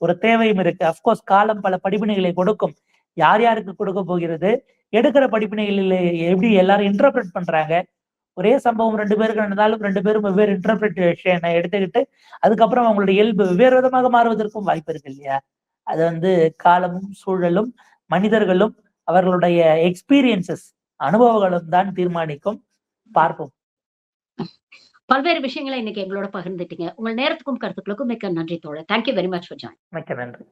ஒரு தேவையும் இருக்கு. அப்கோர்ஸ் காலம் பல படிப்பினைகளை கொடுக்கும். யார் யாருக்கு கொடுக்க போகிறது, எடுக்கிற படிப்பினைகளில் எப்படி எல்லாரும் இன்டர்பிரட் பண்றாங்க. ஒரே சம்பவம் 2 பேருக்கு நடந்தாலும் 2 பேரும் வெவ்வேறு இன்டர்பிரேஷனை எடுத்துக்கிட்டு அதுக்கப்புறம் அவங்களுடைய இயல்பு வெவ்வேறு விதமாக மாறுவதற்கும் வாய்ப்பு இருக்கு இல்லையா? அது வந்து காலமும் சூழலும் மனிதர்களும் அவர்களுடைய எக்ஸ்பீரியன்சஸ் அனுபவங்களும் தான் தீர்மானிக்கும். பார்ப்போம். பல்வேறு விஷயங்களை இன்னைக்கு எங்களோட பகிர்ந்துட்டீங்க. உங்கள் நேரத்துக்கும் கருத்துக்களுக்கும் மிக்க நன்றி தோழர். Thank you very much for join. மிக்க நன்றி.